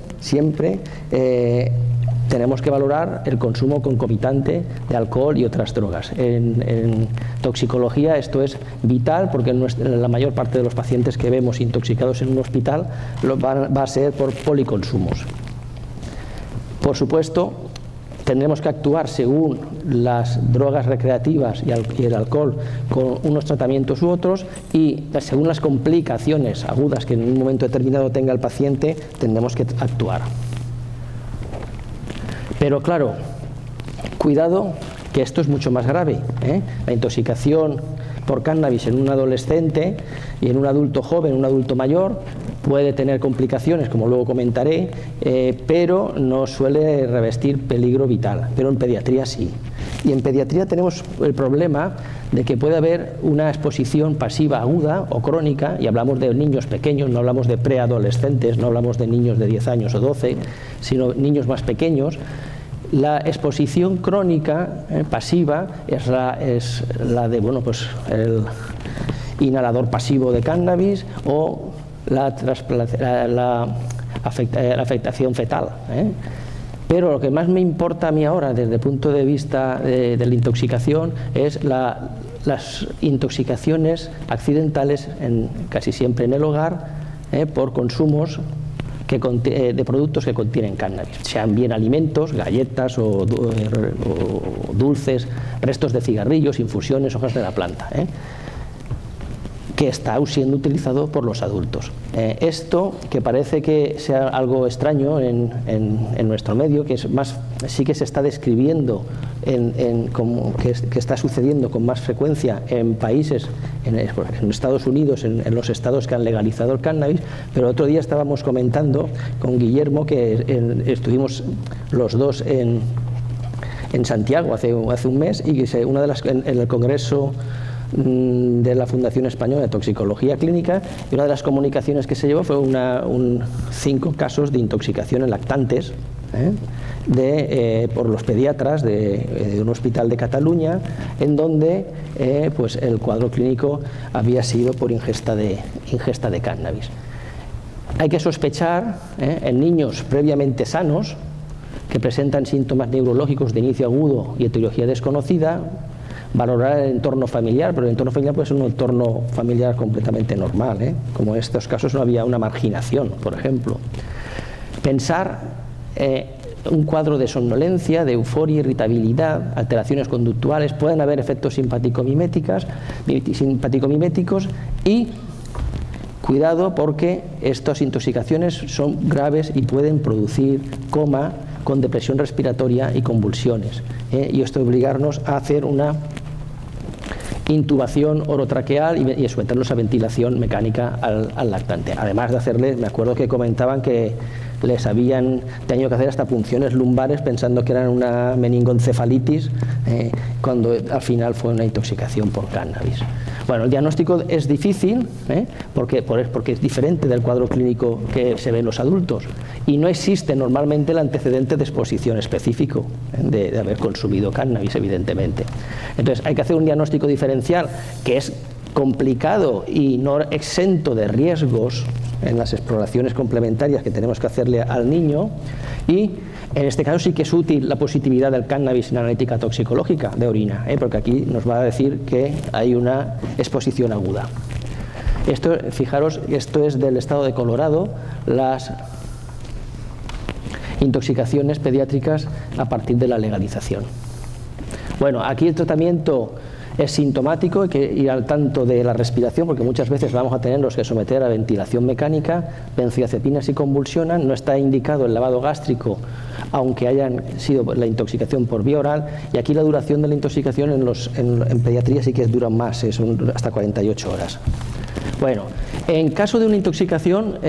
tenemos que valorar el consumo concomitante de alcohol y otras drogas. En toxicología esto es vital porque la mayor parte de los pacientes que vemos intoxicados en un hospital va a ser por policonsumos. Por supuesto, tendremos que actuar según las drogas recreativas y el alcohol con unos tratamientos u otros, y según las complicaciones agudas que en un momento determinado tenga el paciente, tendremos que actuar. Pero claro, cuidado que esto es mucho más grave. La intoxicación por cannabis en un adolescente y en un adulto joven, un adulto mayor, puede tener complicaciones, como luego comentaré, pero no suele revestir peligro vital, pero en pediatría sí. Y en pediatría tenemos el problema de que puede haber una exposición pasiva aguda o crónica, y hablamos de niños pequeños, no hablamos de preadolescentes, no hablamos de niños de 10 años o 12, sino niños más pequeños. La exposición crónica pasiva es la de el inhalador pasivo de cannabis o la afectación fetal. Pero lo que más me importa a mí ahora desde el punto de vista de la intoxicación es las intoxicaciones accidentales, casi siempre en el hogar, por consumos de productos que contienen cannabis, sean bien alimentos, galletas o dulces, restos de cigarrillos, infusiones, hojas de la planta, que está siendo utilizado por los adultos. Esto, que parece que sea algo extraño en nuestro medio, que es más, sí que se está describiendo que está sucediendo con más frecuencia en países, en Estados Unidos, en los estados que han legalizado el cannabis, pero el otro día estábamos comentando con Guillermo que estuvimos los dos en Santiago hace un mes, y que en el Congreso de la Fundación Española de Toxicología Clínica, y una de las comunicaciones que se llevó fue 5 casos de intoxicación en lactantes por los pediatras de un hospital de Cataluña, en donde pues el cuadro clínico había sido por ingesta de cannabis. Hay que sospechar en niños previamente sanos que presentan síntomas neurológicos de inicio agudo y etiología desconocida, valorar el entorno familiar, pero el entorno familiar puede ser un entorno familiar completamente normal, como en estos casos no había una marginación, por ejemplo. Pensar un cuadro de somnolencia, de euforia, irritabilidad, alteraciones conductuales, pueden haber efectos simpaticomiméticos y cuidado porque estas intoxicaciones son graves y pueden producir coma con depresión respiratoria y convulsiones. Y esto obligarnos a hacer una intubación orotraqueal y someterlos a ventilación mecánica al lactante. Además de hacerle, me acuerdo que comentaban que les habían tenido que hacer hasta punciones lumbares pensando que eran una meningoencefalitis, cuando al final fue una intoxicación por cannabis. Bueno, el diagnóstico es difícil, porque es diferente del cuadro clínico que se ve en los adultos, y no existe normalmente el antecedente de exposición específico de haber consumido cannabis, evidentemente. Entonces hay que hacer un diagnóstico diferencial que es complicado y no exento de riesgos en las exploraciones complementarias que tenemos que hacerle al niño, y en este caso sí que es útil la positividad del cannabis en analítica toxicológica de orina, porque aquí nos va a decir que hay una exposición aguda. Esto, fijaros, esto es del estado de Colorado, las intoxicaciones pediátricas a partir de la legalización. Bueno, aquí el tratamiento es sintomático, hay que ir al tanto de la respiración, porque muchas veces vamos a tenerlos que someter a ventilación mecánica, benzodiazepinas si convulsionan, no está indicado el lavado gástrico, aunque hayan sido la intoxicación por vía oral, y aquí la duración de la intoxicación en pediatría sí que dura más, son hasta 48 horas. Bueno, en caso de una intoxicación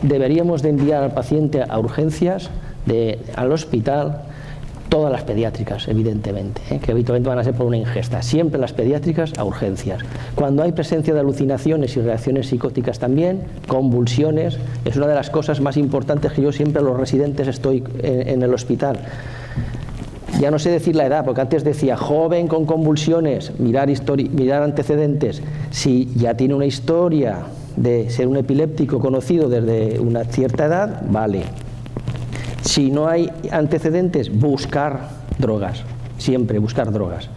deberíamos de enviar al paciente a urgencias, al hospital, todas las pediátricas, evidentemente, que habitualmente van a ser por una ingesta. Siempre las pediátricas a urgencias. Cuando hay presencia de alucinaciones y reacciones psicóticas también, convulsiones, es una de las cosas más importantes que yo siempre a los residentes estoy en el hospital. Ya no sé decir la edad, porque antes decía joven con convulsiones, mirar antecedentes. Si ya tiene una historia de ser un epiléptico conocido desde una cierta edad, vale. Si no hay antecedentes, buscar drogas, siempre buscar drogas,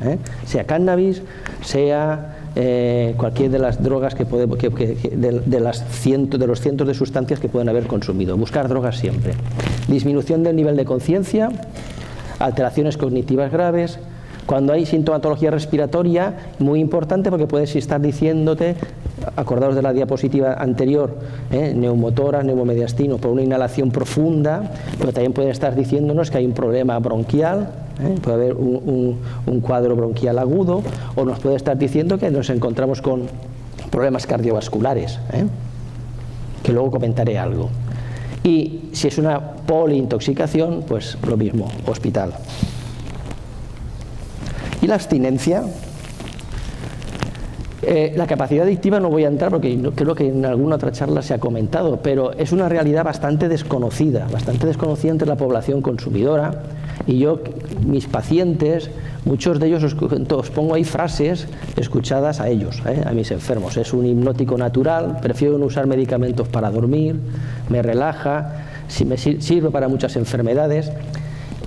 sea cannabis, sea cualquier de las drogas de los cientos de sustancias que pueden haber consumido. Buscar drogas siempre. Disminución del nivel de conciencia, alteraciones cognitivas graves. Cuando hay sintomatología respiratoria, muy importante, porque puedes estar diciéndote, acordaos de la diapositiva anterior, neumotórax, neumomediastino, por una inhalación profunda, pero también pueden estar diciéndonos que hay un problema bronquial, puede haber un cuadro bronquial agudo, o nos puede estar diciendo que nos encontramos con problemas cardiovasculares, que luego comentaré algo. Y si es una poliintoxicación, pues lo mismo, hospital. Y la abstinencia, la capacidad adictiva no voy a entrar porque creo que en alguna otra charla se ha comentado, pero es una realidad bastante desconocida entre la población consumidora, y yo, mis pacientes, muchos de ellos os pongo ahí frases escuchadas a ellos, a mis enfermos. Es un hipnótico natural, prefiero no usar medicamentos para dormir, me relaja, me sirve para muchas enfermedades.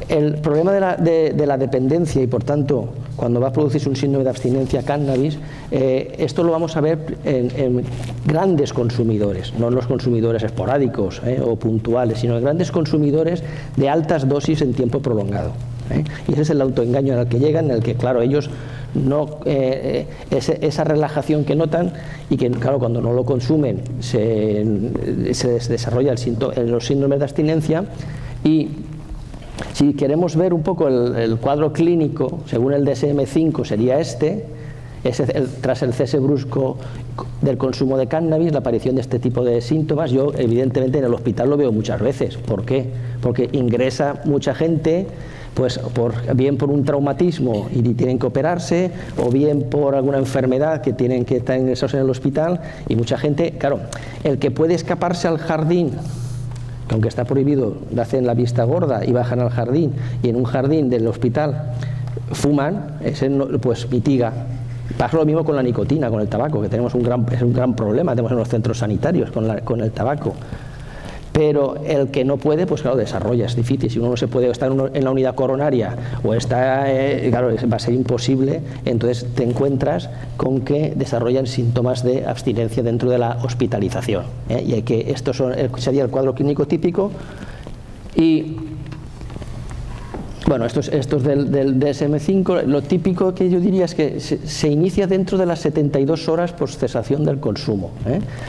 El problema de la dependencia, y por tanto cuando va a producirse un síndrome de abstinencia a cannabis, esto lo vamos a ver en grandes consumidores, no en los consumidores esporádicos o puntuales, sino en grandes consumidores de altas dosis en tiempo prolongado. Y ese es el autoengaño al que llegan, en el que, claro, ellos no, esa relajación que notan, y que, claro, cuando no lo consumen se desarrolla los síndromes de abstinencia. Y si queremos ver un poco el cuadro clínico, según el DSM-5 sería tras el cese brusco del consumo de cannabis, la aparición de este tipo de síntomas. Yo, evidentemente, en el hospital lo veo muchas veces. ¿Por qué? Porque ingresa mucha gente, pues bien por un traumatismo y tienen que operarse, o bien por alguna enfermedad que tienen que estar ingresados en el hospital, y mucha gente, claro, el que puede escaparse al jardín, que aunque está prohibido, hacen la vista gorda y bajan al jardín, y en un jardín del hospital fuman, ese pues mitiga. Pasa lo mismo con la nicotina, con el tabaco, que es un gran problema, tenemos en los centros sanitarios con el tabaco. Pero el que no puede, pues claro, desarrolla, es difícil. Si uno no se puede estar en la unidad coronaria, o está, claro, va a ser imposible. Entonces te encuentras con que desarrollan síntomas de abstinencia dentro de la hospitalización, y hay que, esto sería el cuadro clínico típico. Y bueno, estos del DSM-5, lo típico que yo diría es que se inicia dentro de las 72 horas post cesación del consumo.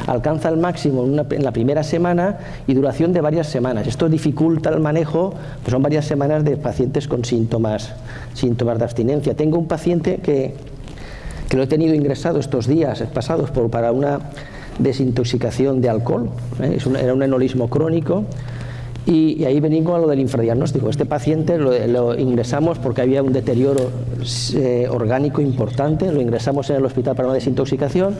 Alcanza el máximo en la primera semana y duración de varias semanas. Esto dificulta el manejo, pues son varias semanas de pacientes con síntomas de abstinencia. Tengo un paciente que lo he tenido ingresado estos días pasados para una desintoxicación de alcohol, era un enolismo crónico. Y ahí venimos a lo del infradiagnóstico. Este paciente lo ingresamos porque había un deterioro orgánico importante, lo ingresamos en el hospital para una desintoxicación.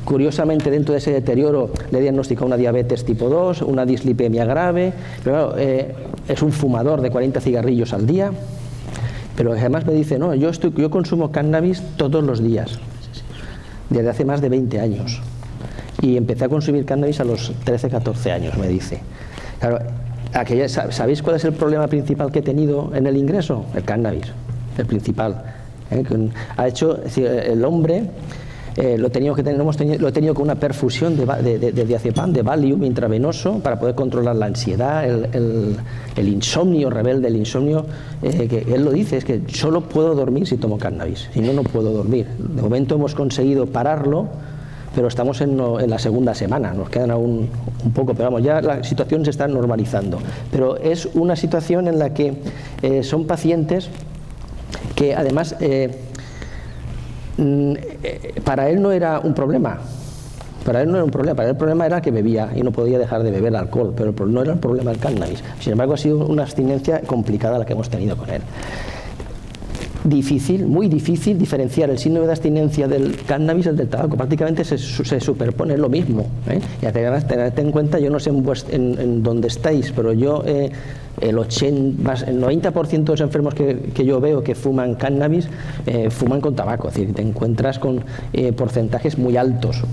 Curiosamente, dentro de ese deterioro le diagnosticó una diabetes tipo 2, una dislipemia grave, pero claro, es un fumador de 40 cigarrillos al día, pero además me dice, no, yo consumo cannabis todos los días, desde hace más de 20 años, y empecé a consumir cannabis a los 13, 14 años, me dice. Claro, ¿sabéis cuál es el problema principal que he tenido en el ingreso? El cannabis, el principal. Ha hecho, es decir, el hombre lo he tenido con una perfusión de diazepam, de Valium intravenoso, para poder controlar la ansiedad, el insomnio rebelde, el insomnio, que él lo dice, es que solo puedo dormir si tomo cannabis, si no, no puedo dormir. De momento hemos conseguido pararlo, pero estamos en la segunda semana, nos quedan aún un poco, pero vamos, ya la situación se está normalizando. Pero es una situación en la que son pacientes que además para él no era un problema. Para él no era un problema, para él el problema era que bebía y no podía dejar de beber alcohol, pero no era el problema el cannabis. Sin embargo, ha sido una abstinencia complicada la que hemos tenido con él. Difícil, muy difícil diferenciar el síndrome de abstinencia del cannabis y del tabaco, prácticamente se superpone, es lo mismo, Y además tened en cuenta, yo no sé en dónde estáis, pero yo el 90% de los enfermos que yo veo que fuman cannabis fuman con tabaco, es decir, te encuentras con porcentajes muy altos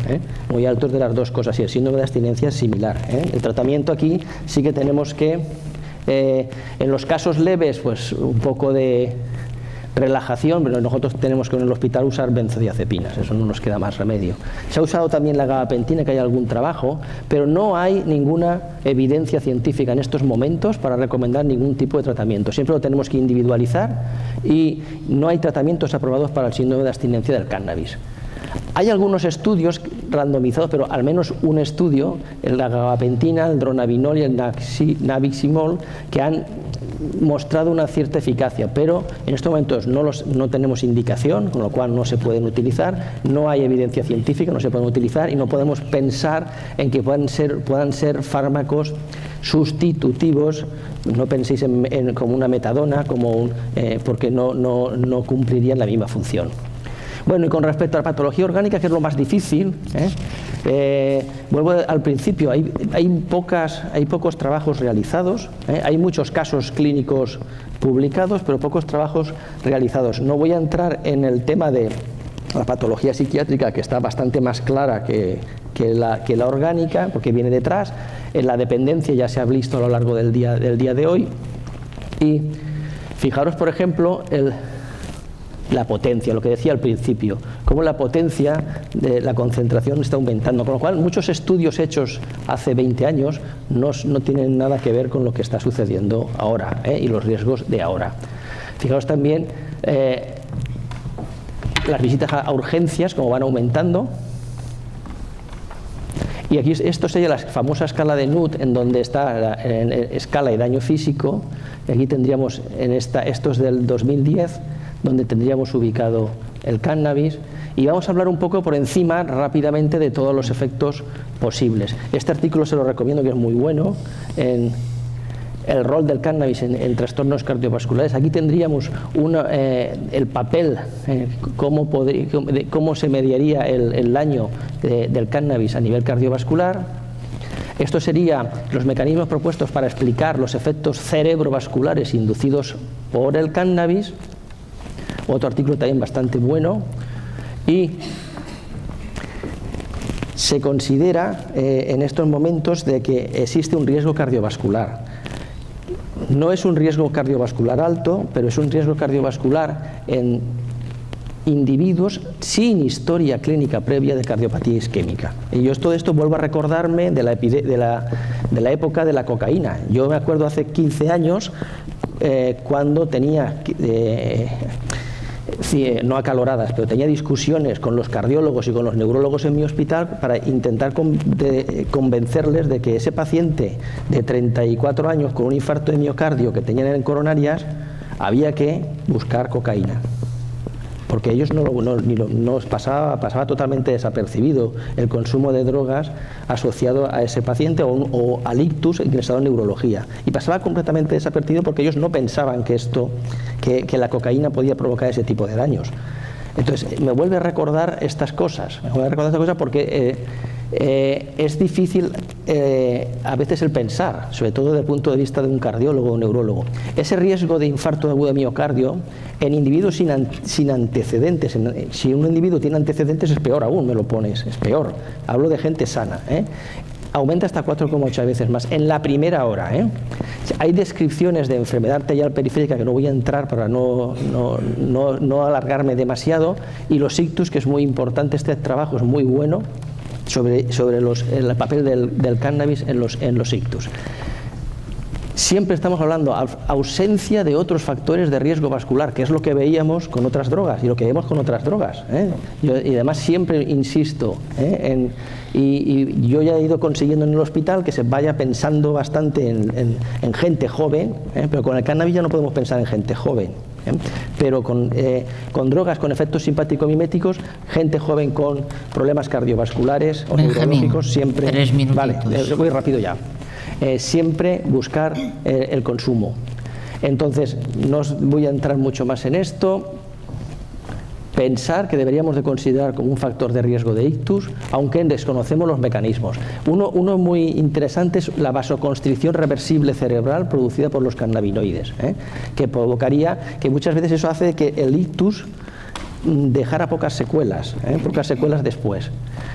de las dos cosas, y el síndrome de abstinencia es similar. El tratamiento aquí sí que tenemos que, en los casos leves, pues un poco de relajación, pero nosotros tenemos que en el hospital usar benzodiazepinas, eso no nos queda más remedio. Se ha usado también la gabapentina, que hay algún trabajo, pero no hay ninguna evidencia científica en estos momentos para recomendar ningún tipo de tratamiento. Siempre lo tenemos que individualizar y no hay tratamientos aprobados para el síndrome de abstinencia del cannabis. Hay algunos estudios randomizados, pero al menos un estudio, la gabapentina, el dronabinol y el nabiximol, que han mostrado una cierta eficacia, pero en estos momentos no tenemos indicación, con lo cual no se pueden utilizar, no hay evidencia científica, no se pueden utilizar y no podemos pensar en que puedan ser fármacos sustitutivos. No penséis como una metadona, porque no cumplirían la misma función. Bueno, y con respecto a la patología orgánica, que es lo más difícil, vuelvo al principio, hay pocos trabajos realizados, hay muchos casos clínicos publicados, pero pocos trabajos realizados. No voy a entrar en el tema de la patología psiquiátrica, que está bastante más clara que la orgánica, porque viene detrás. En la dependencia ya se ha visto a lo largo del día de hoy. Y fijaros, por ejemplo, la potencia, lo que decía al principio, cómo la potencia de la concentración está aumentando, con lo cual muchos estudios hechos hace 20 años no tienen nada que ver con lo que está sucediendo ahora, y los riesgos de ahora. Fijaos también las visitas a urgencias, cómo van aumentando. Y aquí esto sería la famosa escala de Nutt, en donde está la escala de daño físico, y aquí tendríamos esto es del 2010, donde tendríamos ubicado el cannabis, y vamos a hablar un poco por encima rápidamente de todos los efectos posibles. Este artículo se lo recomiendo, que es muy bueno, en el rol del cannabis en trastornos cardiovasculares. Aquí tendríamos el papel, cómo se mediaría el daño del cannabis a nivel cardiovascular. Esto serían los mecanismos propuestos para explicar los efectos cerebrovasculares inducidos por el cannabis. Otro artículo también bastante bueno, y se considera en estos momentos de que existe un riesgo cardiovascular. No es un riesgo cardiovascular alto, pero es un riesgo cardiovascular en individuos sin historia clínica previa de cardiopatía isquémica. Y yo todo esto vuelvo a recordarme de la época de la cocaína. Yo me acuerdo hace 15 años cuando tenía no acaloradas, pero tenía discusiones con los cardiólogos y con los neurólogos en mi hospital para intentar convencerles de que ese paciente de 34 años con un infarto de miocardio que tenían en coronarias había que buscar cocaína. porque ellos no pasaba totalmente desapercibido el consumo de drogas asociado a ese paciente o al ictus ingresado en neurología, y pasaba completamente desapercibido porque ellos no pensaban que la cocaína podía provocar ese tipo de daños. Entonces me vuelve a recordar estas cosas, porque es difícil a veces el pensar, sobre todo desde el punto de vista de un cardiólogo o neurólogo. Ese riesgo de infarto agudo de miocardio en individuos sin antecedentes, si un individuo tiene antecedentes es peor aún, me lo pones, es peor. Hablo de gente sana, aumenta hasta 4,8 veces más en la primera hora. Hay descripciones de enfermedad arterial periférica que no voy a entrar para no alargarme demasiado, y los ictus, que es muy importante, este trabajo es muy bueno sobre el papel del cannabis en los ictus. Siempre estamos hablando de ausencia de otros factores de riesgo vascular, que es lo que veíamos con otras drogas y lo que vemos con otras drogas. Y además siempre insisto, y yo ya he ido consiguiendo en el hospital que se vaya pensando bastante en gente joven, pero con el cannabis ya no podemos pensar en gente joven. Pero con drogas con efectos simpático-miméticos, gente joven con problemas cardiovasculares o neurológicos, siempre.
3 minutitos.
Vale, voy rápido ya. Siempre buscar el consumo. Entonces, no os voy a entrar mucho más en esto. Pensar que deberíamos de considerar como un factor de riesgo de ictus, aunque desconocemos los mecanismos. Uno muy interesante es la vasoconstricción reversible cerebral producida por los cannabinoides, que provocaría, que muchas veces eso hace que el ictus dejara pocas secuelas después.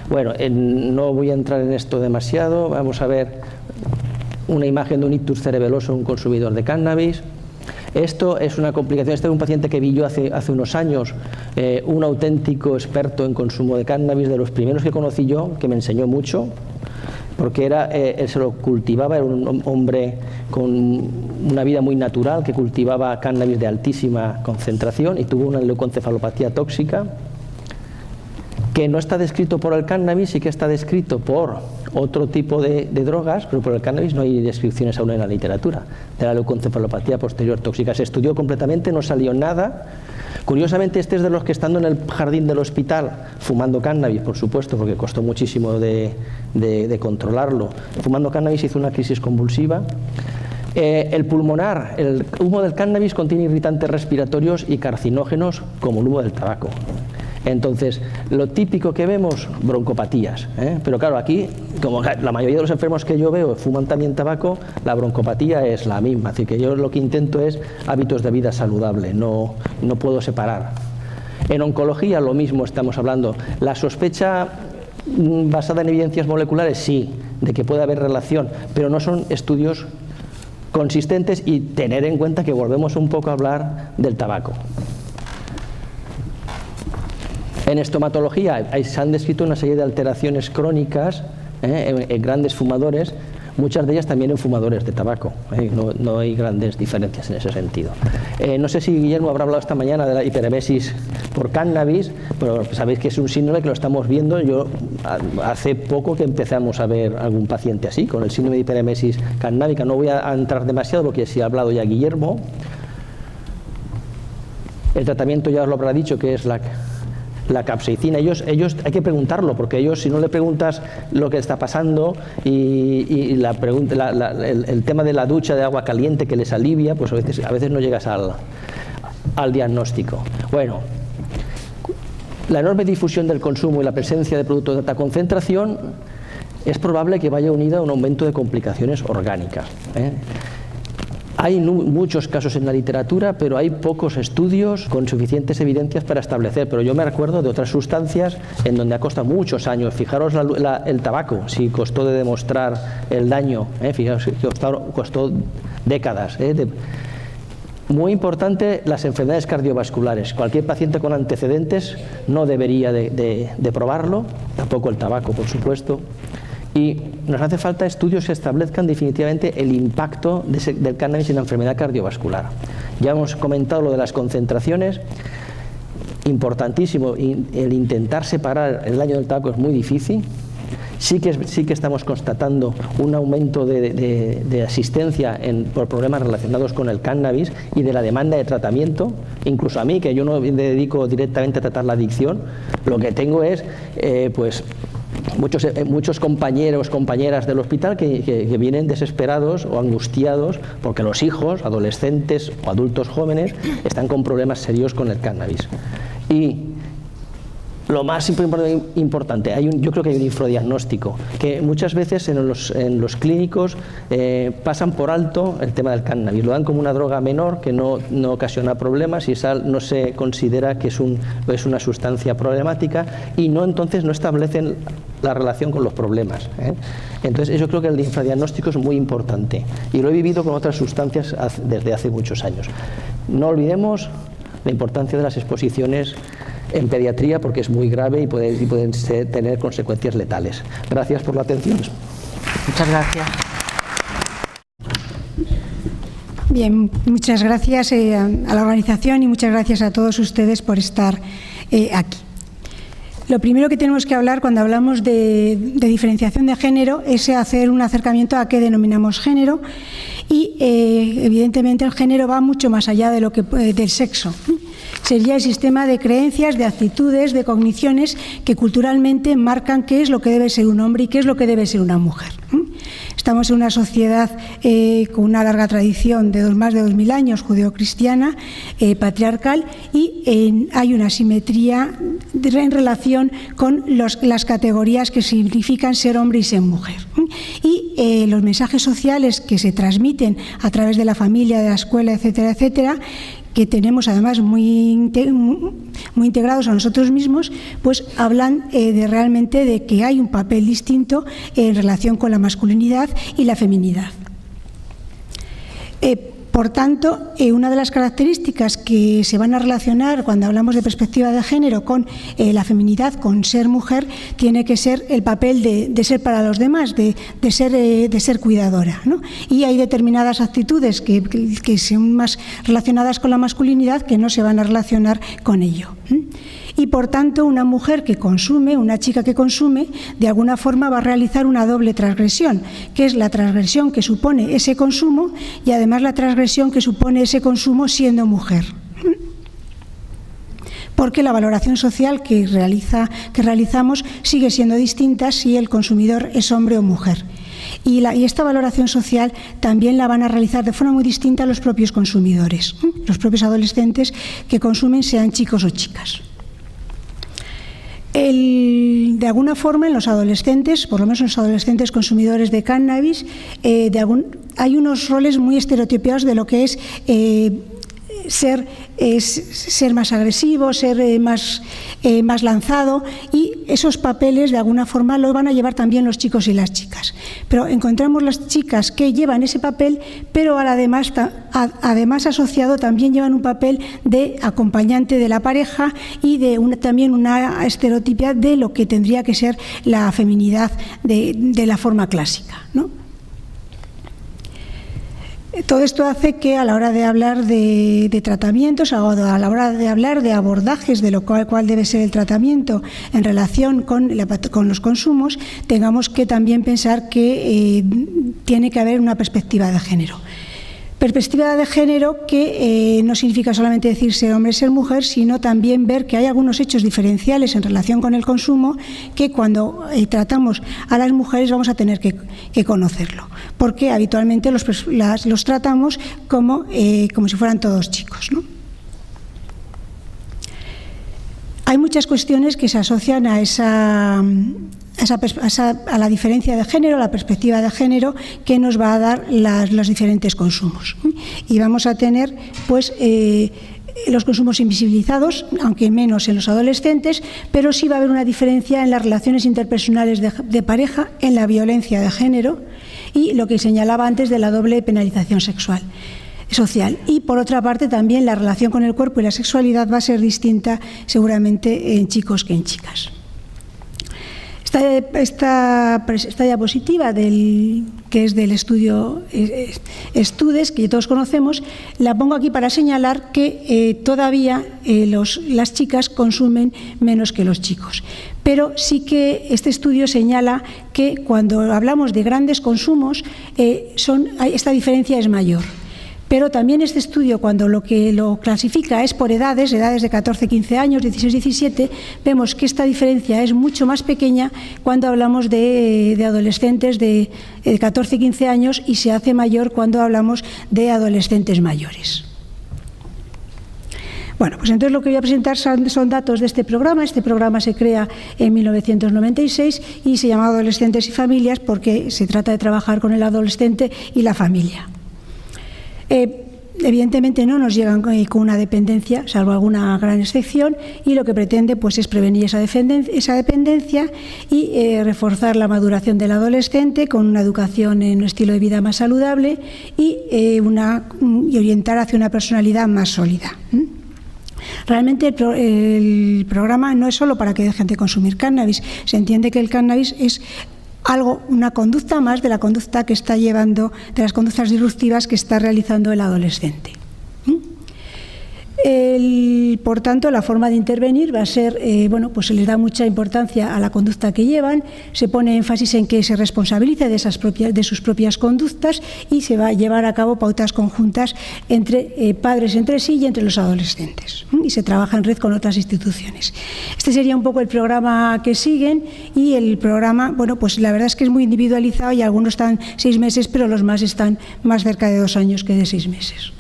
Bueno, no voy a entrar en esto demasiado. Vamos a ver una imagen de un ictus cerebeloso en un consumidor de cannabis. Esto es una complicación. Este es un paciente que vi yo hace unos años, un auténtico experto en consumo de cannabis, de los primeros que conocí yo, que me enseñó mucho, porque él se lo cultivaba, era un hombre con una vida muy natural, que cultivaba cannabis de altísima concentración y tuvo una leucoencefalopatía tóxica, que no está descrito por el cannabis, sí que está descrito por otro tipo de drogas, pero por el cannabis no hay descripciones aún en la literatura de la leucoencefalopatía posterior tóxica. Se estudió completamente, no salió nada. Curiosamente, este es de los que, estando en el jardín del hospital, fumando cannabis, por supuesto, porque costó muchísimo de controlarlo, fumando cannabis, hizo una crisis convulsiva. El pulmonar, el humo del cannabis contiene irritantes respiratorios y carcinógenos como el humo del tabaco. Entonces, lo típico que vemos, broncopatías, pero claro, aquí, como la mayoría de los enfermos que yo veo fuman también tabaco, la broncopatía es la misma. Así que yo lo que intento es hábitos de vida saludable, no puedo separar. En oncología lo mismo estamos hablando. La sospecha basada en evidencias moleculares, sí, de que puede haber relación, pero no son estudios consistentes, y tener en cuenta que volvemos un poco a hablar del tabaco. En estomatología se han descrito una serie de alteraciones crónicas en grandes fumadores, muchas de ellas también en fumadores de tabaco. No hay grandes diferencias en ese sentido. No sé si Guillermo habrá hablado esta mañana de la hiperemesis por cannabis, pero sabéis que es un síndrome que lo estamos viendo. Yo hace poco que empezamos a ver algún paciente así, con el síndrome de hiperemesis cannábica. No voy a entrar demasiado porque sí ha hablado ya Guillermo. El tratamiento ya os lo habrá dicho, que es la capsaicina. Ellos hay que preguntarlo, porque ellos, si no le preguntas lo que está pasando y el tema de la ducha de agua caliente que les alivia, pues a veces no llegas al diagnóstico. Bueno, la enorme difusión del consumo y la presencia de productos de alta concentración es probable que vaya unida a un aumento de complicaciones orgánicas. Hay muchos casos en la literatura, pero hay pocos estudios con suficientes evidencias para establecer. Pero yo me recuerdo de otras sustancias en donde ha costado muchos años. Fijaros el tabaco, si costó de demostrar el daño, fijaros, costó décadas. Muy importante, las enfermedades cardiovasculares. Cualquier paciente con antecedentes no debería de probarlo, tampoco el tabaco, por supuesto. Y nos hace falta estudios que establezcan definitivamente el impacto del cannabis en la enfermedad cardiovascular. Ya hemos comentado lo de las concentraciones, importantísimo, el intentar separar el daño del tabaco es muy difícil, Sí que estamos constatando un aumento de asistencia por problemas relacionados con el cannabis y de la demanda de tratamiento. Incluso a mí, que yo no me dedico directamente a tratar la adicción, lo que tengo es pues muchos compañeros, compañeras del hospital que vienen desesperados o angustiados porque los hijos, adolescentes o adultos jóvenes están con problemas serios con el cannabis. Y lo más importante, yo creo que hay un infradiagnóstico, que muchas veces en los clínicos pasan por alto el tema del cannabis, lo dan como una droga menor que no ocasiona problemas y no se considera que es una sustancia problemática y entonces no establecen la relación con los problemas. Entonces yo creo que el infradiagnóstico es muy importante y lo he vivido con otras sustancias desde hace muchos años. No olvidemos la importancia de las exposiciones en pediatría porque es muy grave y pueden tener consecuencias letales. Gracias por la atención.
Muchas gracias.
Bien, muchas gracias a la organización y muchas gracias a todos ustedes por estar aquí. Lo primero que tenemos que hablar cuando hablamos de diferenciación de género es hacer un acercamiento a qué denominamos género y evidentemente el género va mucho más allá de del sexo. Sería el sistema de creencias, de actitudes, de cogniciones que culturalmente marcan qué es lo que debe ser un hombre y qué es lo que debe ser una mujer. Estamos en una sociedad con una larga tradición de más de 2000 años, judeocristiana, patriarcal, y hay una asimetría en relación con las categorías que significan ser hombre y ser mujer. Y los mensajes sociales que se transmiten a través de la familia, de la escuela, etcétera, etcétera, que tenemos además muy integrados a nosotros mismos, pues hablan realmente de que hay un papel distinto en relación con la masculinidad y la feminidad. Por tanto, una de las características que se van a relacionar cuando hablamos de perspectiva de género con la feminidad, con ser mujer, tiene que ser el papel de ser para los demás, de ser cuidadora, ¿no? Y hay determinadas actitudes que son más relacionadas con la masculinidad que no se van a relacionar con ello. Y por tanto una mujer que consume, una chica que consume, de alguna forma va a realizar una doble transgresión, que es la transgresión que supone ese consumo y además la transgresión que supone ese consumo siendo mujer. Porque la valoración social que realizamos sigue siendo distinta si el consumidor es hombre o mujer. Y esta valoración social también la van a realizar de forma muy distinta los propios consumidores, los propios adolescentes que consumen, sean chicos o chicas. De alguna forma, en los adolescentes, por lo menos en los adolescentes consumidores de cannabis, hay unos roles muy estereotipados de lo que es ser más agresivo, ser más lanzado, y esos papeles de alguna forma lo van a llevar también los chicos y las chicas. Pero encontramos las chicas que llevan ese papel, pero además asociado también llevan un papel de acompañante de la pareja y también una estereotipia de lo que tendría que ser la feminidad de la forma clásica, ¿no? Todo esto hace que a la hora de hablar de tratamientos, a la hora de hablar de abordajes de cuál debe ser el tratamiento en relación con los consumos, tengamos que también pensar que tiene que haber una perspectiva de género. Perspectiva de género que no significa solamente decir ser hombre, ser mujer, sino también ver que hay algunos hechos diferenciales en relación con el consumo que cuando tratamos a las mujeres vamos a tener que conocerlo, porque habitualmente los tratamos como si fueran todos chicos, ¿no? Hay muchas cuestiones que se asocian a la diferencia de género, la perspectiva de género que nos va a dar los diferentes consumos. Y vamos a tener pues los consumos invisibilizados, aunque menos en los adolescentes, pero sí va a haber una diferencia en las relaciones interpersonales de pareja, en la violencia de género y lo que señalaba antes de la doble penalización social. Y por otra parte también la relación con el cuerpo y la sexualidad va a ser distinta seguramente en chicos que en chicas. Esta diapositiva, que es del estudio Estudes, que todos conocemos, la pongo aquí para señalar que todavía las chicas consumen menos que los chicos. Pero sí que este estudio señala que cuando hablamos de grandes consumos, esta diferencia es mayor. Pero también este estudio, cuando lo clasifica es por edades de 14, 15 años, 16, 17, vemos que esta diferencia es mucho más pequeña cuando hablamos de adolescentes de 14, 15 años y se hace mayor cuando hablamos de adolescentes mayores. Bueno, pues entonces lo que voy a presentar son datos de este programa. Este programa se crea en 1996 y se llama Adolescentes y Familias porque se trata de trabajar con el adolescente y la familia. Evidentemente no nos llegan con una dependencia, salvo alguna gran excepción, y lo que pretende pues, es prevenir esa dependencia y reforzar la maduración del adolescente con una educación en un estilo de vida más saludable y orientar hacia una personalidad más sólida. Realmente el programa no es solo para que dejen de consumir cannabis. Se entiende que el cannabis es una conducta más de la conducta que está llevando, de las conductas disruptivas que está realizando el adolescente. Por tanto, la forma de intervenir va a ser, pues se les da mucha importancia a la conducta que llevan, se pone énfasis en que se responsabilice de sus propias conductas y se va a llevar a cabo pautas conjuntas entre padres entre sí y entre los adolescentes. Y se trabaja en red con otras instituciones. Este sería un poco el programa que siguen y el programa, pues la verdad es que es muy individualizado y algunos están 6 meses, pero los más están más cerca de 2 años que de 6 meses.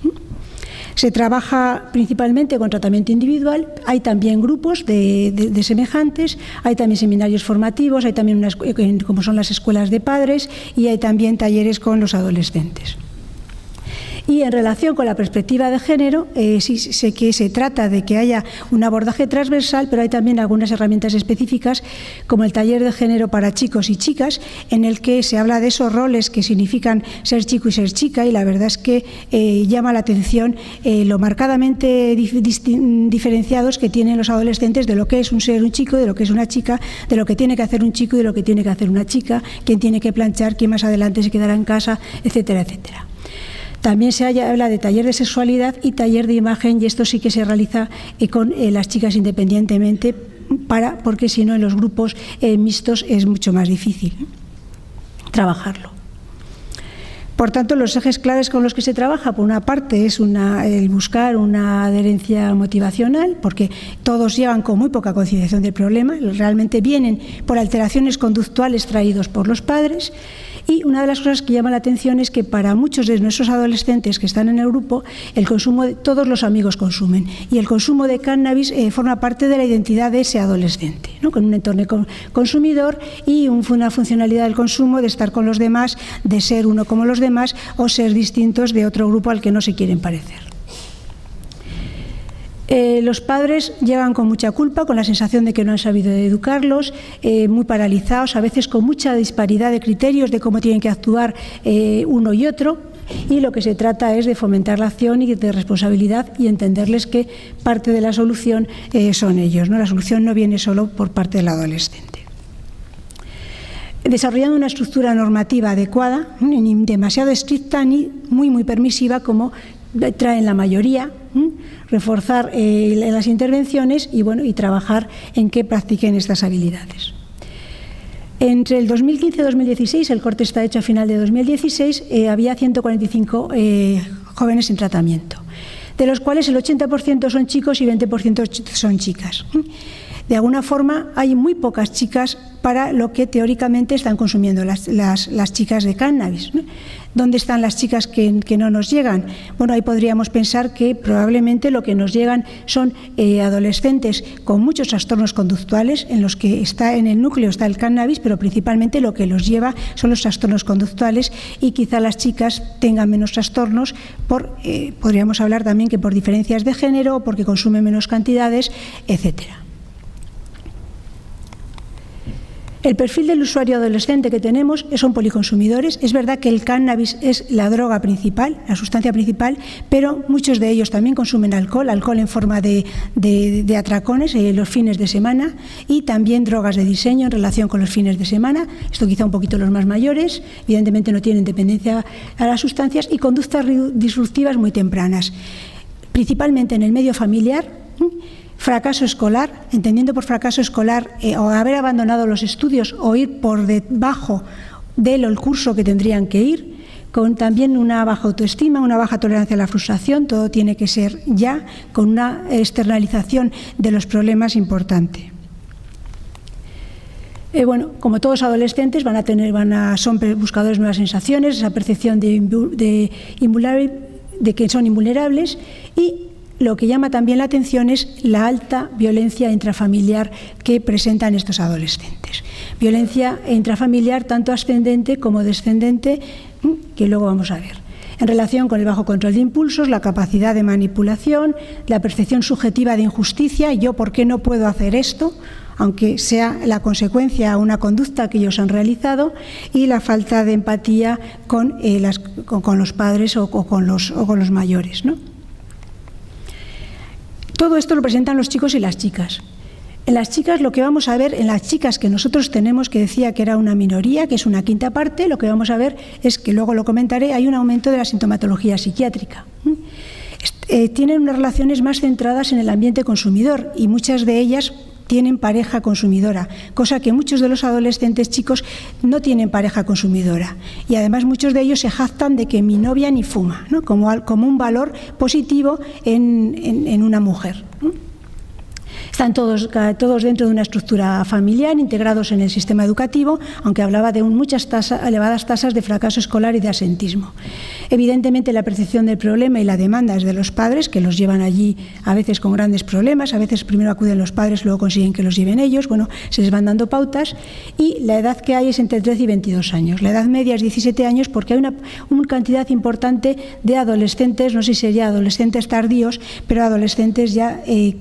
Se trabaja principalmente con tratamiento individual, hay también grupos de semejantes, hay también seminarios formativos, hay también como son las escuelas de padres y hay también talleres con los adolescentes. Y en relación con la perspectiva de género, sí sé que se trata de que haya un abordaje transversal, pero hay también algunas herramientas específicas, como el taller de género para chicos y chicas, en el que se habla de esos roles que significan ser chico y ser chica, y la verdad es que llama la atención lo marcadamente diferenciados que tienen los adolescentes de lo que es ser un chico, de lo que es una chica, de lo que tiene que hacer un chico y de lo que tiene que hacer una chica, quién tiene que planchar, quién más adelante se quedará en casa, etcétera, etcétera. También se habla de taller de sexualidad y taller de imagen, y esto sí que se realiza con las chicas independientemente, porque si no en los grupos mixtos es mucho más difícil trabajarlo. Por tanto, los ejes claves con los que se trabaja, por una parte, es el buscar una adherencia motivacional, porque todos llegan con muy poca concienciación del problema, realmente vienen por alteraciones conductuales traídos por los padres. Y una de las cosas que llama la atención es que para muchos de nuestros adolescentes que están en el grupo, el consumo todos los amigos consumen, y el consumo de cannabis forma parte de la identidad de ese adolescente, ¿no? Con un entorno consumidor y una funcionalidad del consumo de estar con los demás, de ser uno como los demás o ser distintos de otro grupo al que no se quieren parecer. Los padres llegan con mucha culpa, con la sensación de que no han sabido educarlos, muy paralizados, a veces con mucha disparidad de criterios de cómo tienen que actuar uno y otro, y lo que se trata es de fomentar la acción y de responsabilidad y entenderles que parte de la solución son ellos, ¿no? La solución no viene solo por parte del adolescente. Desarrollando una estructura normativa adecuada, ni demasiado estricta ni muy permisiva como traen la mayoría, reforzar las intervenciones y trabajar en que practiquen estas habilidades. Entre el 2015 y 2016, el corte está hecho a final de 2016, había 145 jóvenes en tratamiento, de los cuales el 80% son chicos y 20% son chicas. De alguna forma hay muy pocas chicas para lo que teóricamente están consumiendo las chicas de cannabis, ¿no? ¿Dónde están las chicas que no nos llegan? Bueno, ahí podríamos pensar que probablemente lo que nos llegan son adolescentes con muchos trastornos conductuales, en los que en el núcleo está el cannabis, pero principalmente lo que los lleva son los trastornos conductuales, y quizá las chicas tengan menos trastornos podríamos hablar también que por diferencias de género, porque consumen menos cantidades, etcétera. El perfil del usuario adolescente que tenemos son policonsumidores. Es verdad que el cannabis es la droga principal, la sustancia principal, pero muchos de ellos también consumen alcohol en forma de atracones los fines de semana, y también drogas de diseño en relación con los fines de semana. Esto quizá un poquito los más mayores, evidentemente no tienen dependencia a las sustancias, y conductas disruptivas muy tempranas, principalmente en el medio familiar. Fracaso escolar, entendiendo por fracaso escolar o haber abandonado los estudios o ir por debajo del curso que tendrían que ir, con también una baja autoestima, una baja tolerancia a la frustración. Todo tiene que ser ya con una externalización de los problemas importante. Como todos adolescentes son buscadores de nuevas sensaciones, esa percepción de que son invulnerables, y lo que llama también la atención es la alta violencia intrafamiliar que presentan estos adolescentes. Violencia intrafamiliar tanto ascendente como descendente, que luego vamos a ver. En relación con el bajo control de impulsos, la capacidad de manipulación, la percepción subjetiva de injusticia, yo por qué no puedo hacer esto, aunque sea la consecuencia a una conducta que ellos han realizado, y la falta de empatía con los padres o con los mayores, ¿no? Todo esto lo presentan los chicos y las chicas. En las chicas, lo que vamos a ver, en las chicas que nosotros tenemos, que decía que era una minoría, que es una quinta parte, lo que vamos a ver es que, luego lo comentaré, hay un aumento de la sintomatología psiquiátrica. Tienen unas relaciones más centradas en el ambiente consumidor, y muchas de ellas tienen pareja consumidora, cosa que muchos de los adolescentes chicos no tienen pareja consumidora, y además muchos de ellos se jactan de que mi novia ni fuma, ¿no? como un valor positivo en una mujer, ¿no? Están todos dentro de una estructura familiar, integrados en el sistema educativo, aunque hablaba de elevadas tasas de fracaso escolar y de absentismo. Evidentemente, la percepción del problema y la demanda es de los padres, que los llevan allí a veces con grandes problemas. A veces primero acuden los padres, luego consiguen que los lleven ellos. Se les van dando pautas, y la edad que hay es entre 13 y 22 años. La edad media es 17 años porque hay una cantidad importante de adolescentes, no sé si sería adolescentes tardíos, pero adolescentes ya de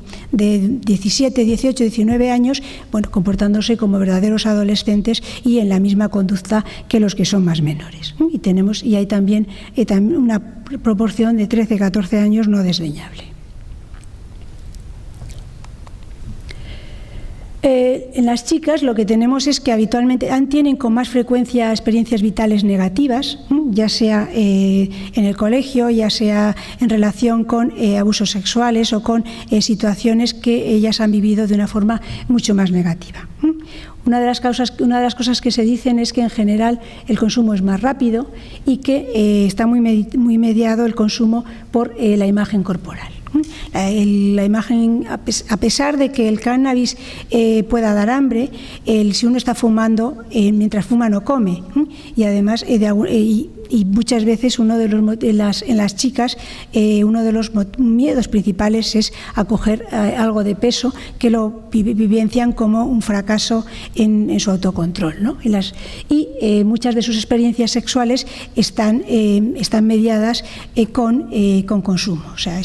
17, 18, 19 años, comportándose como verdaderos adolescentes y en la misma conducta que los que son más menores. Y hay también una proporción de 13, 14 años no desdeñable. En las chicas lo que tenemos es que habitualmente tienen con más frecuencia experiencias vitales negativas, ya sea en el colegio, ya sea en relación con abusos sexuales o con situaciones que ellas han vivido de una forma mucho más negativa. Una de las cosas que se dicen es que en general el consumo es más rápido y que está muy mediado el consumo por la imagen corporal. La imagen, a pesar de que el cannabis pueda dar hambre, si uno está fumando, mientras fuma no come, y además y muchas veces en las chicas uno de los miedos principales es acoger algo de peso, que lo vivencian como un fracaso en su autocontrol, ¿no? Y muchas de sus experiencias sexuales están mediadas con consumo, o sea,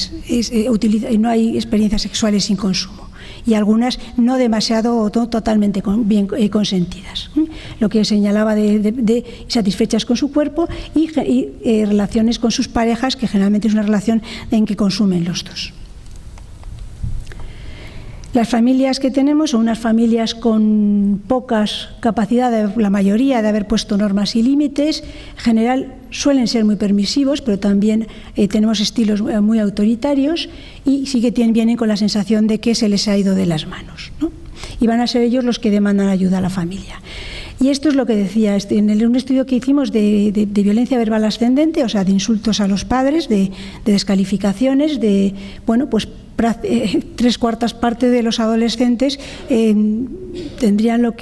no hay experiencias sexuales sin consumo, y algunas no demasiado o totalmente bien consentidas. Lo que señalaba de satisfechas con su cuerpo y relaciones con sus parejas, que generalmente es una relación en que consumen los dos. Las familias que tenemos son unas familias con pocas capacidades, la mayoría, de haber puesto normas y límites. En general suelen ser muy permisivos, pero también tenemos estilos muy autoritarios, y sí que vienen con la sensación de que se les ha ido de las manos, ¿no? Y van a ser ellos los que demandan ayuda a la familia. Y esto es lo que decía en un estudio que hicimos de violencia verbal ascendente, o sea, de insultos a los padres, de descalificaciones, pues 3/4 partes de los adolescentes tendrían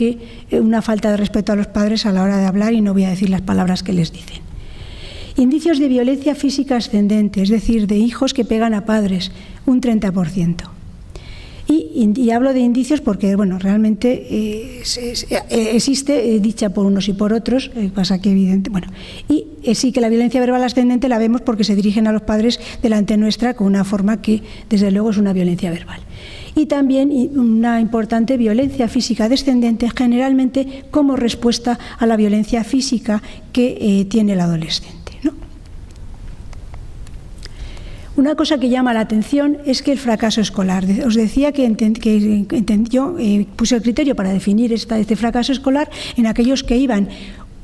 una falta de respeto a los padres a la hora de hablar, y no voy a decir las palabras que les dicen. Indicios de violencia física ascendente, es decir, de hijos que pegan a padres, un 30%. Y hablo de indicios porque, bueno, realmente existe dicha por unos y por otros, pasa que evidente, bueno, y sí que la violencia verbal ascendente la vemos porque se dirigen a los padres delante nuestra con una forma que, desde luego, es una violencia verbal. Y también una importante violencia física descendente, generalmente como respuesta a la violencia física que tiene el adolescente, ¿no? Una cosa que llama la atención es que el fracaso escolar. Os decía que yo puse el criterio para definir este fracaso escolar en aquellos que iban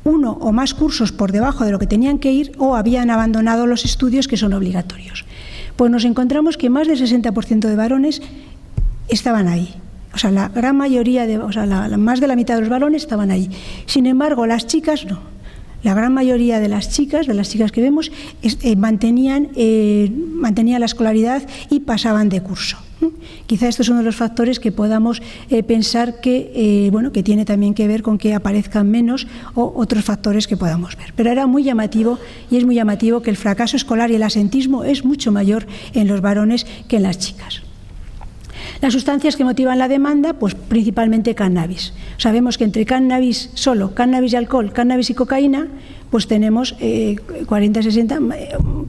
uno o más cursos por debajo de lo que tenían que ir o habían abandonado los estudios que son obligatorios. Pues nos encontramos que más del 60% de varones estaban ahí. O sea, la gran mayoría, más de la mitad de los varones estaban ahí. Sin embargo, las chicas no. La gran mayoría de las chicas que vemos, mantenían la escolaridad y pasaban de curso. Quizá esto es uno de los factores que podamos pensar que tiene también que ver con que aparezcan menos o otros factores que podamos ver. Pero era muy llamativo y es muy llamativo que el fracaso escolar y el asentismo es mucho mayor en los varones que en las chicas. Las sustancias que motivan la demanda, pues principalmente cannabis. Sabemos que entre cannabis solo, cannabis y alcohol, cannabis y cocaína, pues tenemos 40-60,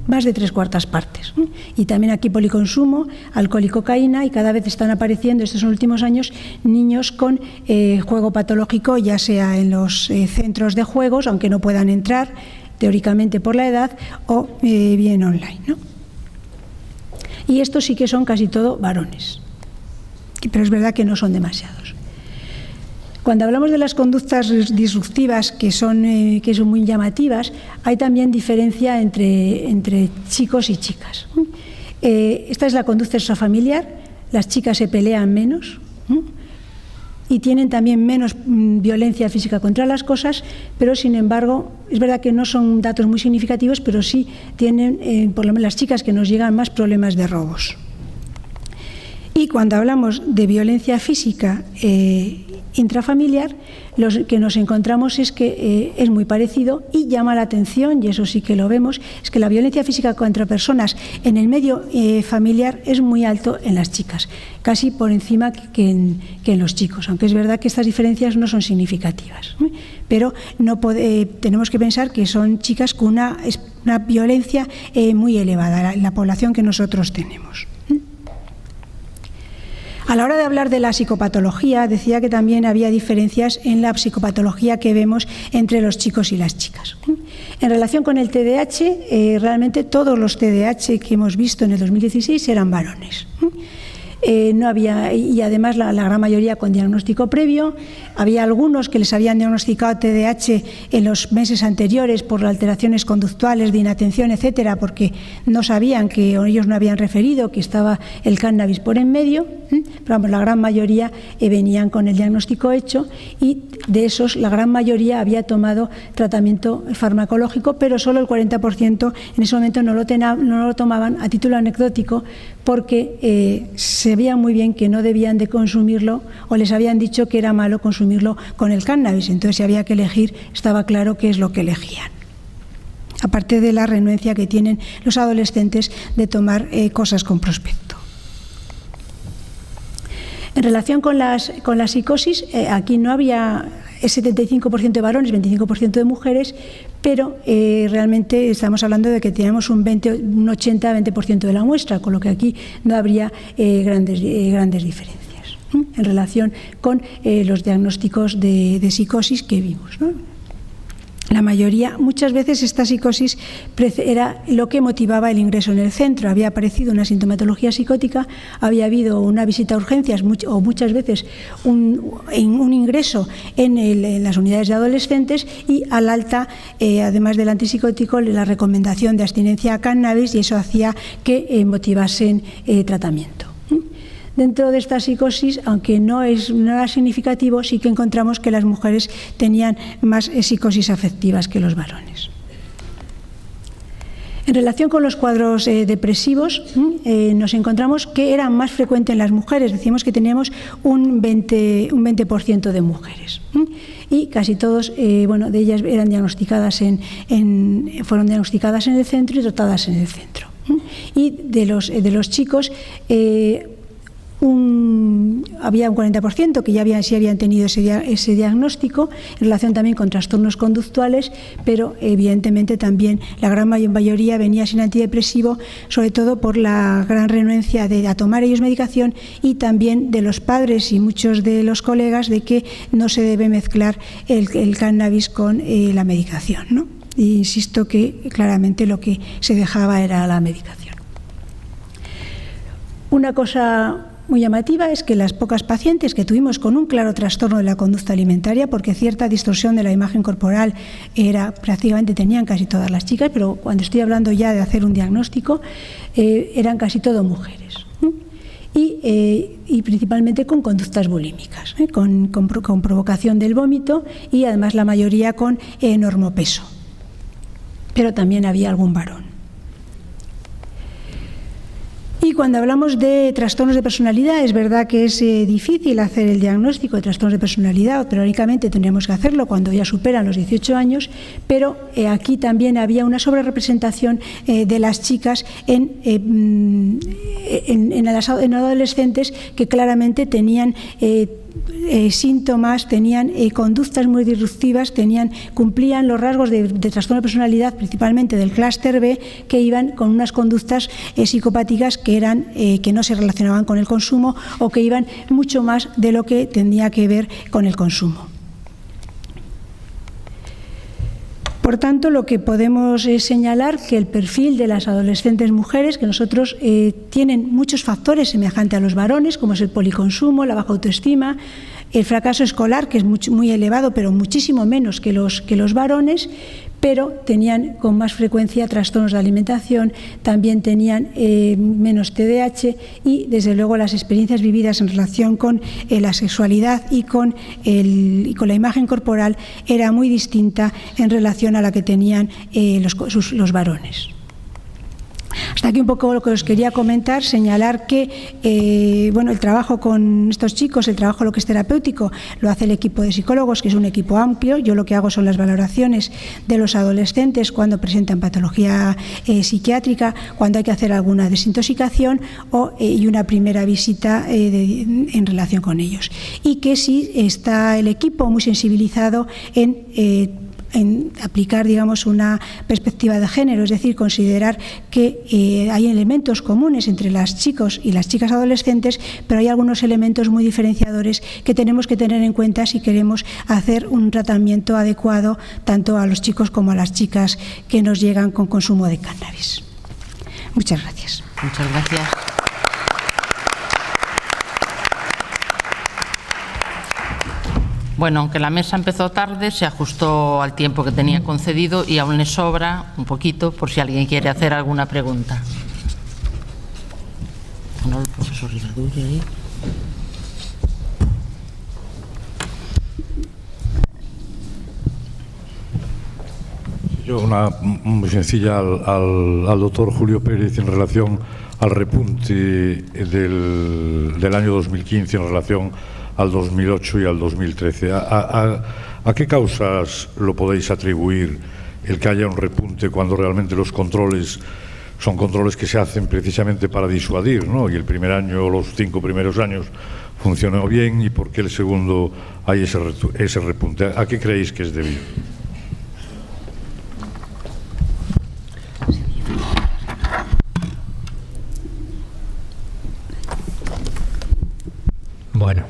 más de 3/4 partes. Y también aquí policonsumo, alcohol y cocaína, y cada vez están apareciendo, estos últimos años, niños con juego patológico, ya sea en los centros de juegos, aunque no puedan entrar teóricamente por la edad, o bien online, ¿no? Y estos sí que son casi todo varones. Pero es verdad que no son demasiados. Cuando hablamos de las conductas disruptivas que son muy llamativas, hay también diferencia entre chicos y chicas. Esta es la conducta extrafamiliar. Las chicas se pelean menos y tienen también menos violencia física contra las cosas, pero sin embargo, es verdad que no son datos muy significativos, pero sí tienen, por lo menos las chicas que nos llegan, más problemas de robos. Y cuando hablamos de violencia física intrafamiliar, lo que nos encontramos es que es muy parecido y llama la atención, y eso sí que lo vemos, es que la violencia física contra personas en el medio familiar es muy alto en las chicas, casi por encima que en los chicos, aunque es verdad que estas diferencias no son significativas. Pero tenemos que pensar que son chicas con una violencia muy elevada en la población que nosotros tenemos. A la hora de hablar de la psicopatología, decía que también había diferencias en la psicopatología que vemos entre los chicos y las chicas. En relación con el TDAH, realmente todos los TDAH que hemos visto en el 2016 eran varones. No había, y además la gran mayoría con diagnóstico previo. Había algunos que les habían diagnosticado TDAH en los meses anteriores por alteraciones conductuales, de inatención, etcétera, porque no sabían que, o ellos no habían referido que estaba el cannabis por en medio. Pero vamos, la gran mayoría venían con el diagnóstico hecho, y de esos la gran mayoría había tomado tratamiento farmacológico, pero solo el 40% en ese momento no lo tomaban, a título anecdótico, porque se veía muy bien que no debían de consumirlo, o les habían dicho que era malo consumirlo con el cannabis. Entonces, si había que elegir, estaba claro qué es lo que elegían. Aparte de la renuencia que tienen los adolescentes de tomar cosas con prospecto. En relación con las psicosis, aquí no había el 75% de varones, 25% de mujeres, pero realmente estamos hablando de que tenemos un 80-20% de la muestra, con lo que aquí no habría grandes diferencias en relación con los diagnósticos de psicosis que vimos, ¿no? La mayoría, muchas veces esta psicosis era lo que motivaba el ingreso en el centro. Había aparecido una sintomatología psicótica, había habido una visita a urgencias o muchas veces un ingreso en las unidades de adolescentes, y al alta, además del antipsicótico, la recomendación de abstinencia a cannabis, y eso hacía que motivasen tratamiento. Dentro de esta psicosis, aunque no era significativo, sí que encontramos que las mujeres tenían más psicosis afectivas que los varones. En relación con los cuadros depresivos, nos encontramos que eran más frecuentes en las mujeres. Decíamos que teníamos un 20% de mujeres. Y casi todos, de ellas eran diagnosticadas fueron diagnosticadas en el centro y tratadas en el centro. Y de los chicos, un había un 40% que ya sí habían tenido ese diagnóstico en relación también con trastornos conductuales, pero evidentemente también la gran mayoría venía sin antidepresivo, sobre todo por la gran renuencia a tomar ellos medicación y también de los padres y muchos de los colegas de que no se debe mezclar el cannabis con la medicación, ¿no? Y insisto que claramente lo que se dejaba era la medicación. Una cosa muy llamativa es que las pocas pacientes que tuvimos con un claro trastorno de la conducta alimentaria, porque cierta distorsión de la imagen corporal prácticamente tenían casi todas las chicas, pero cuando estoy hablando ya de hacer un diagnóstico, eran casi todo mujeres. Y principalmente con conductas bulímicas, con provocación del vómito y además la mayoría con normopeso. Pero también había algún varón. Y cuando hablamos de trastornos de personalidad, es verdad que es difícil hacer el diagnóstico de trastornos de personalidad, teóricamente tendríamos que hacerlo cuando ya superan los 18 años, pero aquí también había una sobrerepresentación de las chicas en adolescentes que claramente tenían síntomas, tenían conductas muy disruptivas, cumplían los rasgos de trastorno de personalidad, principalmente del clúster B, que iban con unas conductas psicopáticas que no se relacionaban con el consumo o que iban mucho más de lo que tenía que ver con el consumo. Por tanto, lo que podemos es señalar que el perfil de las adolescentes mujeres, que nosotros tienen muchos factores semejantes a los varones, como es el policonsumo, la baja autoestima, el fracaso escolar, que es muy elevado, pero muchísimo menos que los varones, pero tenían con más frecuencia trastornos de alimentación, también tenían menos TDAH y, desde luego, las experiencias vividas en relación con la sexualidad y con la imagen corporal era muy distinta en relación a la que tenían los varones. Hasta aquí un poco lo que os quería comentar, señalar que el trabajo con estos chicos, el trabajo lo que es terapéutico, lo hace el equipo de psicólogos, que es un equipo amplio. Yo lo que hago son las valoraciones de los adolescentes cuando presentan patología psiquiátrica, cuando hay que hacer alguna desintoxicación y una primera visita en relación con ellos. Y que sí está el equipo muy sensibilizado en aplicar, digamos, una perspectiva de género, es decir, considerar que hay elementos comunes entre los chicos y las chicas adolescentes, pero hay algunos elementos muy diferenciadores que tenemos que tener en cuenta si queremos hacer un tratamiento adecuado tanto a los chicos como a las chicas que nos llegan con consumo de cannabis. Muchas gracias.
Muchas gracias. Bueno, aunque la mesa empezó tarde, se ajustó al tiempo que tenía concedido y aún le sobra un poquito por si alguien quiere hacer alguna pregunta. ¿No el profesor Rivaduri ahí?
Yo una muy sencilla al doctor Julio Pérez en relación al repunte del año 2015 en relación al 2008 y al 2013. ¿A qué causas lo podéis atribuir el que haya un repunte cuando realmente los controles son controles que se hacen precisamente para disuadir, ¿no? Y el primer año, los 5 primeros años, funcionó bien, y por qué el segundo hay ese repunte? ¿A qué creéis que es debido?
Bueno,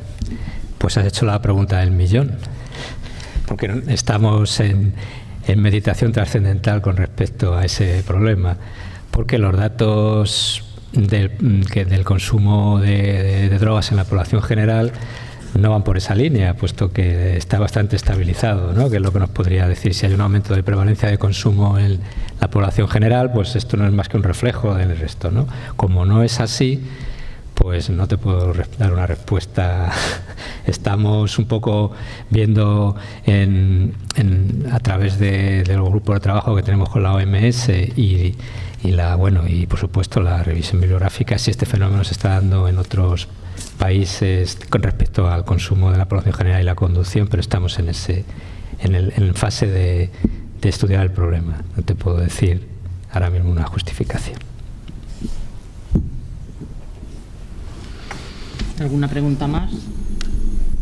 pues has hecho la pregunta del millón, porque estamos en meditación trascendental con respecto a ese problema, porque los datos del consumo de drogas en la población general no van por esa línea, puesto que está bastante estabilizado, ¿no? Que es lo que nos podría decir. Si hay un aumento de prevalencia de consumo en la población general, pues esto no es más que un reflejo del resto, ¿no? Como no es así, pues no te puedo dar una respuesta. Estamos un poco viendo a través de los grupos de trabajo que tenemos con la OMS y por supuesto la revisión bibliográfica, si este fenómeno se está dando en otros países con respecto al consumo de la población general y la conducción, pero estamos en fase de estudiar el problema. No te puedo decir ahora mismo una justificación.
¿Alguna pregunta más?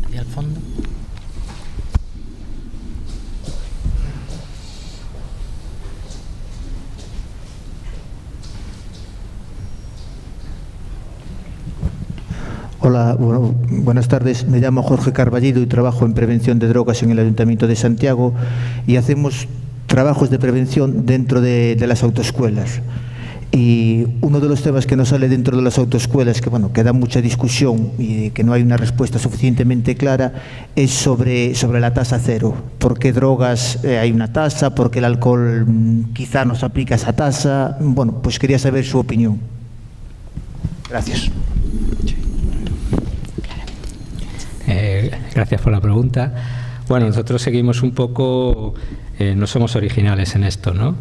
Hacia el fondo.
Hola, buenas tardes. Me llamo Jorge Carballido y trabajo en prevención de drogas en el Ayuntamiento de Santiago y hacemos trabajos de prevención dentro de las autoescuelas. Y uno de los temas que nos sale dentro de las autoescuelas, que da mucha discusión y que no hay una respuesta suficientemente clara, es sobre la tasa cero. ¿Por qué drogas hay una tasa? ¿Por qué el alcohol quizá no se aplica esa tasa? Bueno, pues quería saber su opinión. Gracias.
Gracias por la pregunta. Bueno, nosotros seguimos un poco, no somos originales en esto, ¿no?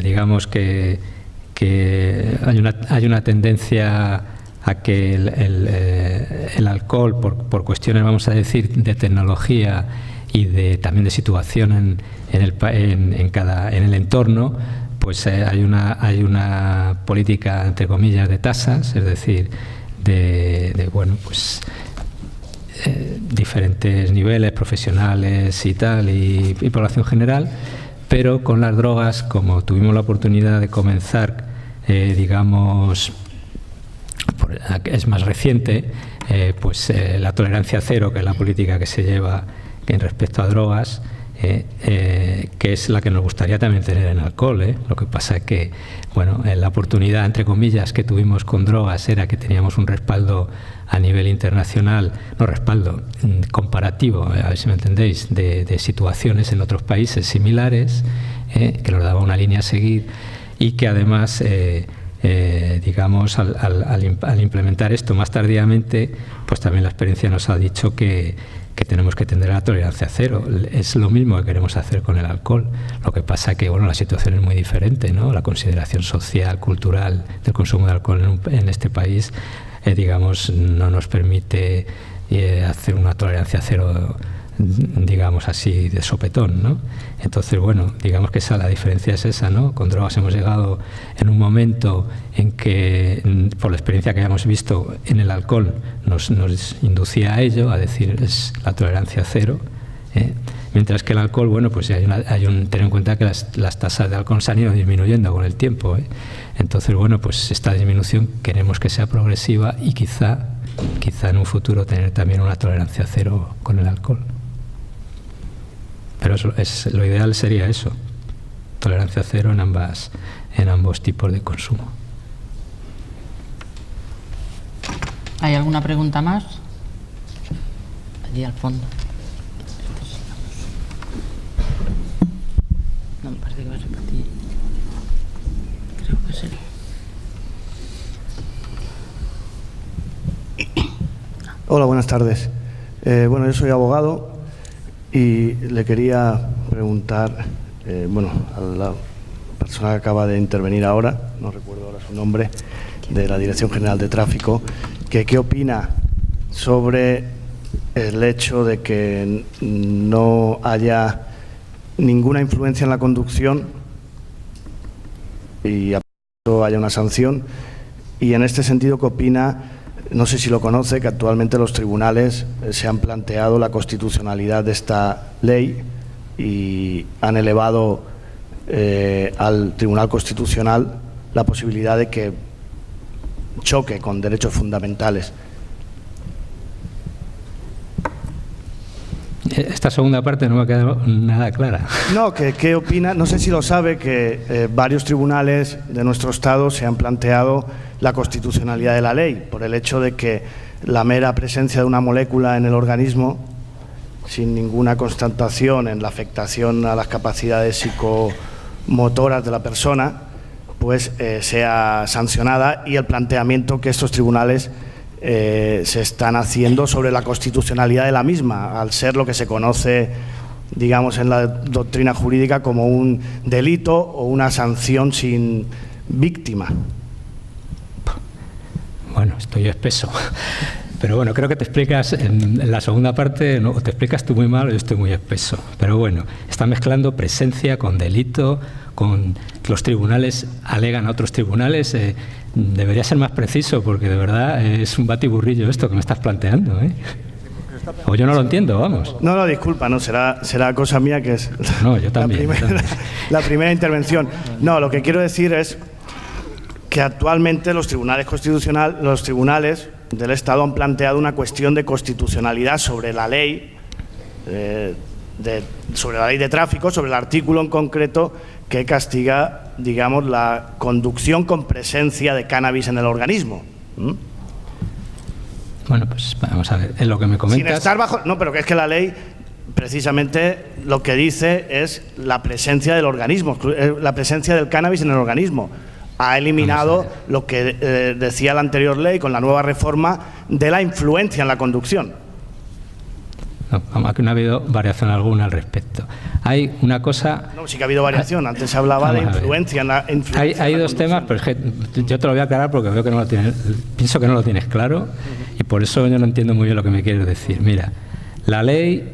Digamos que hay una tendencia a que el alcohol, por cuestiones, vamos a decir, de tecnología y también de situación en el entorno, pues hay una política, entre comillas, de tasas, es decir, diferentes niveles profesionales y tal, y población general, pero con las drogas, como tuvimos la oportunidad de comenzar, digamos, es más reciente, la tolerancia cero, que es la política que se lleva en respecto a drogas, que es la que nos gustaría también tener en alcohol. Lo que pasa es que, la oportunidad, entre comillas, que tuvimos con drogas era que teníamos un respaldo a nivel internacional, no respaldo, comparativo, a ver si me entendéis, de situaciones en otros países similares, que nos daba una línea a seguir y que además, digamos, al implementar esto más tardíamente, pues también la experiencia nos ha dicho que tenemos que tender a la tolerancia cero. Es lo mismo que queremos hacer con el alcohol. Lo que pasa que, la situación es muy diferente, ¿no? La consideración social, cultural del consumo de alcohol en este país, digamos, no nos permite hacer una tolerancia cero, digamos así, de sopetón, ¿no? Entonces, digamos que la diferencia es esa, ¿no? Con drogas hemos llegado en un momento en que, por la experiencia que habíamos visto en el alcohol, nos inducía a ello, a decir, es la tolerancia cero, mientras que el alcohol, pues tener en cuenta que las tasas de alcohol se han ido disminuyendo con el tiempo, Entonces, pues esta disminución queremos que sea progresiva y quizá en un futuro tener también una tolerancia cero con el alcohol. Pero lo ideal sería eso, tolerancia cero en ambos tipos de consumo.
¿Hay alguna pregunta más? Allí al fondo. No, me parece que va a repetir. Creo que sí.
Hola, buenas tardes. Yo soy abogado y le quería preguntar, a la persona que acaba de intervenir ahora, no recuerdo ahora su nombre, de la Dirección General de Tráfico, que qué opina sobre el hecho de que no haya ninguna influencia en la conducción y a eso haya una sanción, y en este sentido, ¿qué opina? No sé si lo conoce, que actualmente los tribunales se han planteado la constitucionalidad de esta ley y han elevado al Tribunal Constitucional la posibilidad de que choque con derechos fundamentales.
Esta segunda parte no me ha quedado nada clara.
No, ¿qué opina? No sé si lo sabe, que varios tribunales de nuestro Estado se han planteado la constitucionalidad de la ley por el hecho de que la mera presencia de una molécula en el organismo, sin ninguna constatación en la afectación a las capacidades psicomotoras de la persona, pues sea sancionada, y el planteamiento que estos tribunales se están haciendo sobre la constitucionalidad de la misma, al ser lo que se conoce, digamos, en la doctrina jurídica como un delito o una sanción sin víctima.
Estoy espeso. Pero creo que te explicas en la segunda parte, o te explicas tú muy mal o yo estoy muy espeso. Pero está mezclando presencia con delito, con los tribunales alegan a otros tribunales. debería ser más preciso, porque de verdad es un batiburrillo esto que me estás planteando, ¿eh? O yo no lo entiendo, vamos.
No, disculpa, no, será cosa mía que es
no, yo también,
la primera intervención. No, lo que quiero decir es que actualmente los tribunales del Estado han planteado una cuestión de constitucionalidad sobre la ley, sobre la ley de tráfico, sobre el artículo en concreto que castiga, digamos, la conducción con presencia de cannabis en el organismo.
Bueno, pues vamos a ver, es lo que me comentas.
Sin estar bajo... No, pero que es que la ley precisamente lo que dice es la presencia del organismo, la presencia del cannabis en el organismo. Ha eliminado lo que decía la anterior ley con la nueva reforma de la influencia en la conducción.
No, aquí no ha habido variación alguna al respecto. Hay una cosa...
No, sí que ha habido variación. Antes se hablaba de influencia en la influencia.
Hay dos temas, pero es que yo te lo voy a aclarar porque veo que no lo tienes, pienso que no lo tienes claro y por eso yo no entiendo muy bien lo que me quieres decir. Mira, la ley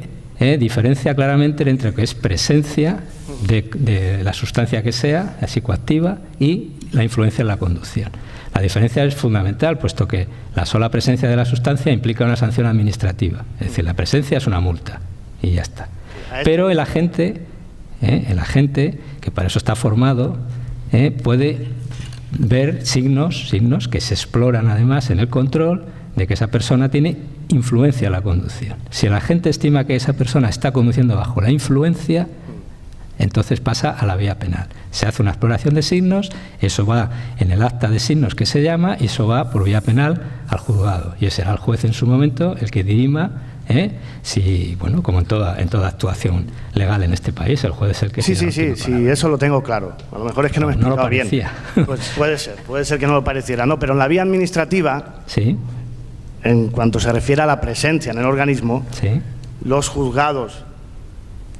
diferencia claramente entre lo que es presencia de la sustancia que sea, la psicoactiva, y la influencia en la conducción. La diferencia es fundamental, puesto que la sola presencia de la sustancia implica una sanción administrativa. Es decir, la presencia es una multa y ya está. Pero el agente, que para eso está formado, puede ver signos que se exploran además en el control de que esa persona tiene influencia en la conducción. Si el agente estima que esa persona está conduciendo bajo la influencia, entonces pasa a la vía penal. Se hace una exploración de signos, eso va en el acta de signos que se llama, y eso va por vía penal al juzgado. Y será el juez en su momento el que dirima, si, bueno, como en toda actuación legal en este país, el juez es el que...
Sí, eso lo tengo claro. A lo mejor es que no me he explicado bien. Pues puede ser que no lo pareciera, no, pero en la vía administrativa,
sí,
en cuanto se refiere a la presencia en el organismo,
sí,
los juzgados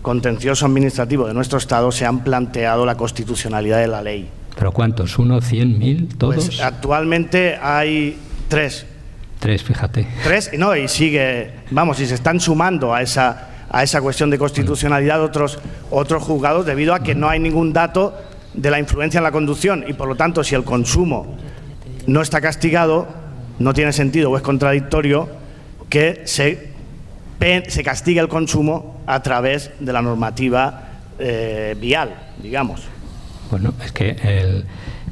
contencioso administrativo de nuestro Estado se han planteado la constitucionalidad de la ley.
¿Pero cuántos? ¿1, 100, 1000, todos?
Pues actualmente hay 3.
3, fíjate.
3, no, y sigue, vamos, y se están sumando a esa cuestión de constitucionalidad otros juzgados, debido a que no hay ningún dato de la influencia en la conducción, y por lo tanto, si el consumo no está castigado, no tiene sentido o es contradictorio que se castiga el consumo a través de la normativa vial, digamos.
Bueno, es que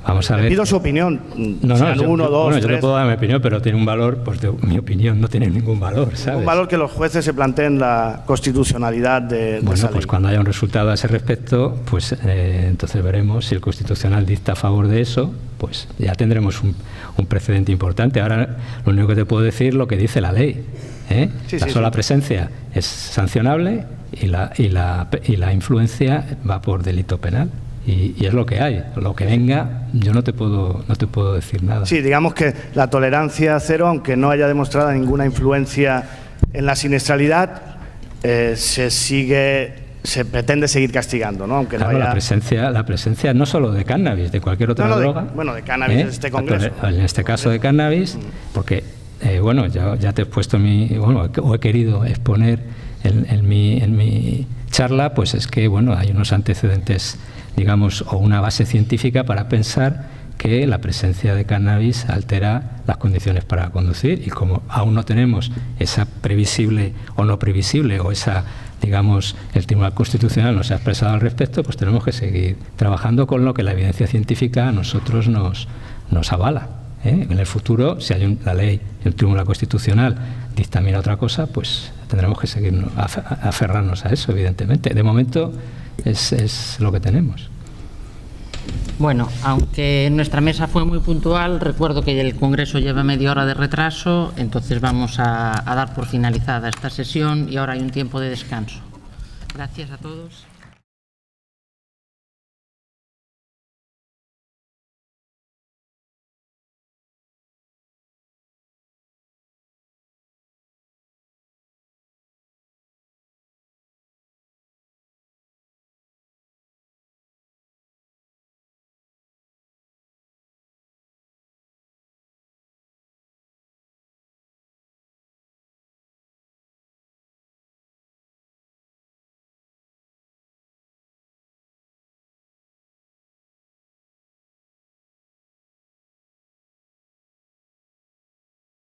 vamos a ver.
Pido su opinión.
No,
sean uno, dos,
bueno, yo
tres.
le puedo dar mi opinión, pero tiene un valor, pues mi opinión no tiene ningún valor, ¿sabes?
Un valor que los jueces se planteen la constitucionalidad de esa
pues
ley.
cuando haya un resultado a ese respecto, pues entonces veremos si el Constitucional dicta a favor de eso, pues ya tendremos un precedente importante. Ahora lo único que te puedo decir es lo que dice la ley. La sola presencia es sancionable y la influencia va por delito penal. Y es lo que hay. Lo que venga, yo no te puedo decir nada.
Sí, digamos que la tolerancia cero, aunque no haya demostrado ninguna influencia en la siniestralidad, se pretende seguir castigando, ¿no? Aunque
claro,
no haya...
la presencia no solo de cannabis, de cualquier otra droga.
Bueno, de cannabis en este congreso.
En este caso de cannabis, porque bueno, ya te he puesto o he querido exponer en mi charla, pues es que bueno, hay unos antecedentes, digamos, o una base científica para pensar que la presencia de cannabis altera las condiciones para conducir, y como aún no tenemos esa previsible o no previsible, o esa, digamos, el Tribunal Constitucional no se ha expresado al respecto, pues tenemos que seguir trabajando con lo que la evidencia científica a nosotros nos avala. En el futuro, si hay la ley, el Tribunal Constitucional dictamina otra cosa, pues tendremos que seguir aferrarnos a eso, evidentemente. De momento es lo que tenemos.
Bueno, aunque nuestra mesa fue muy puntual, recuerdo que el Congreso lleva media hora de retraso, entonces vamos a dar por finalizada esta sesión y ahora hay un tiempo de descanso. Gracias a todos.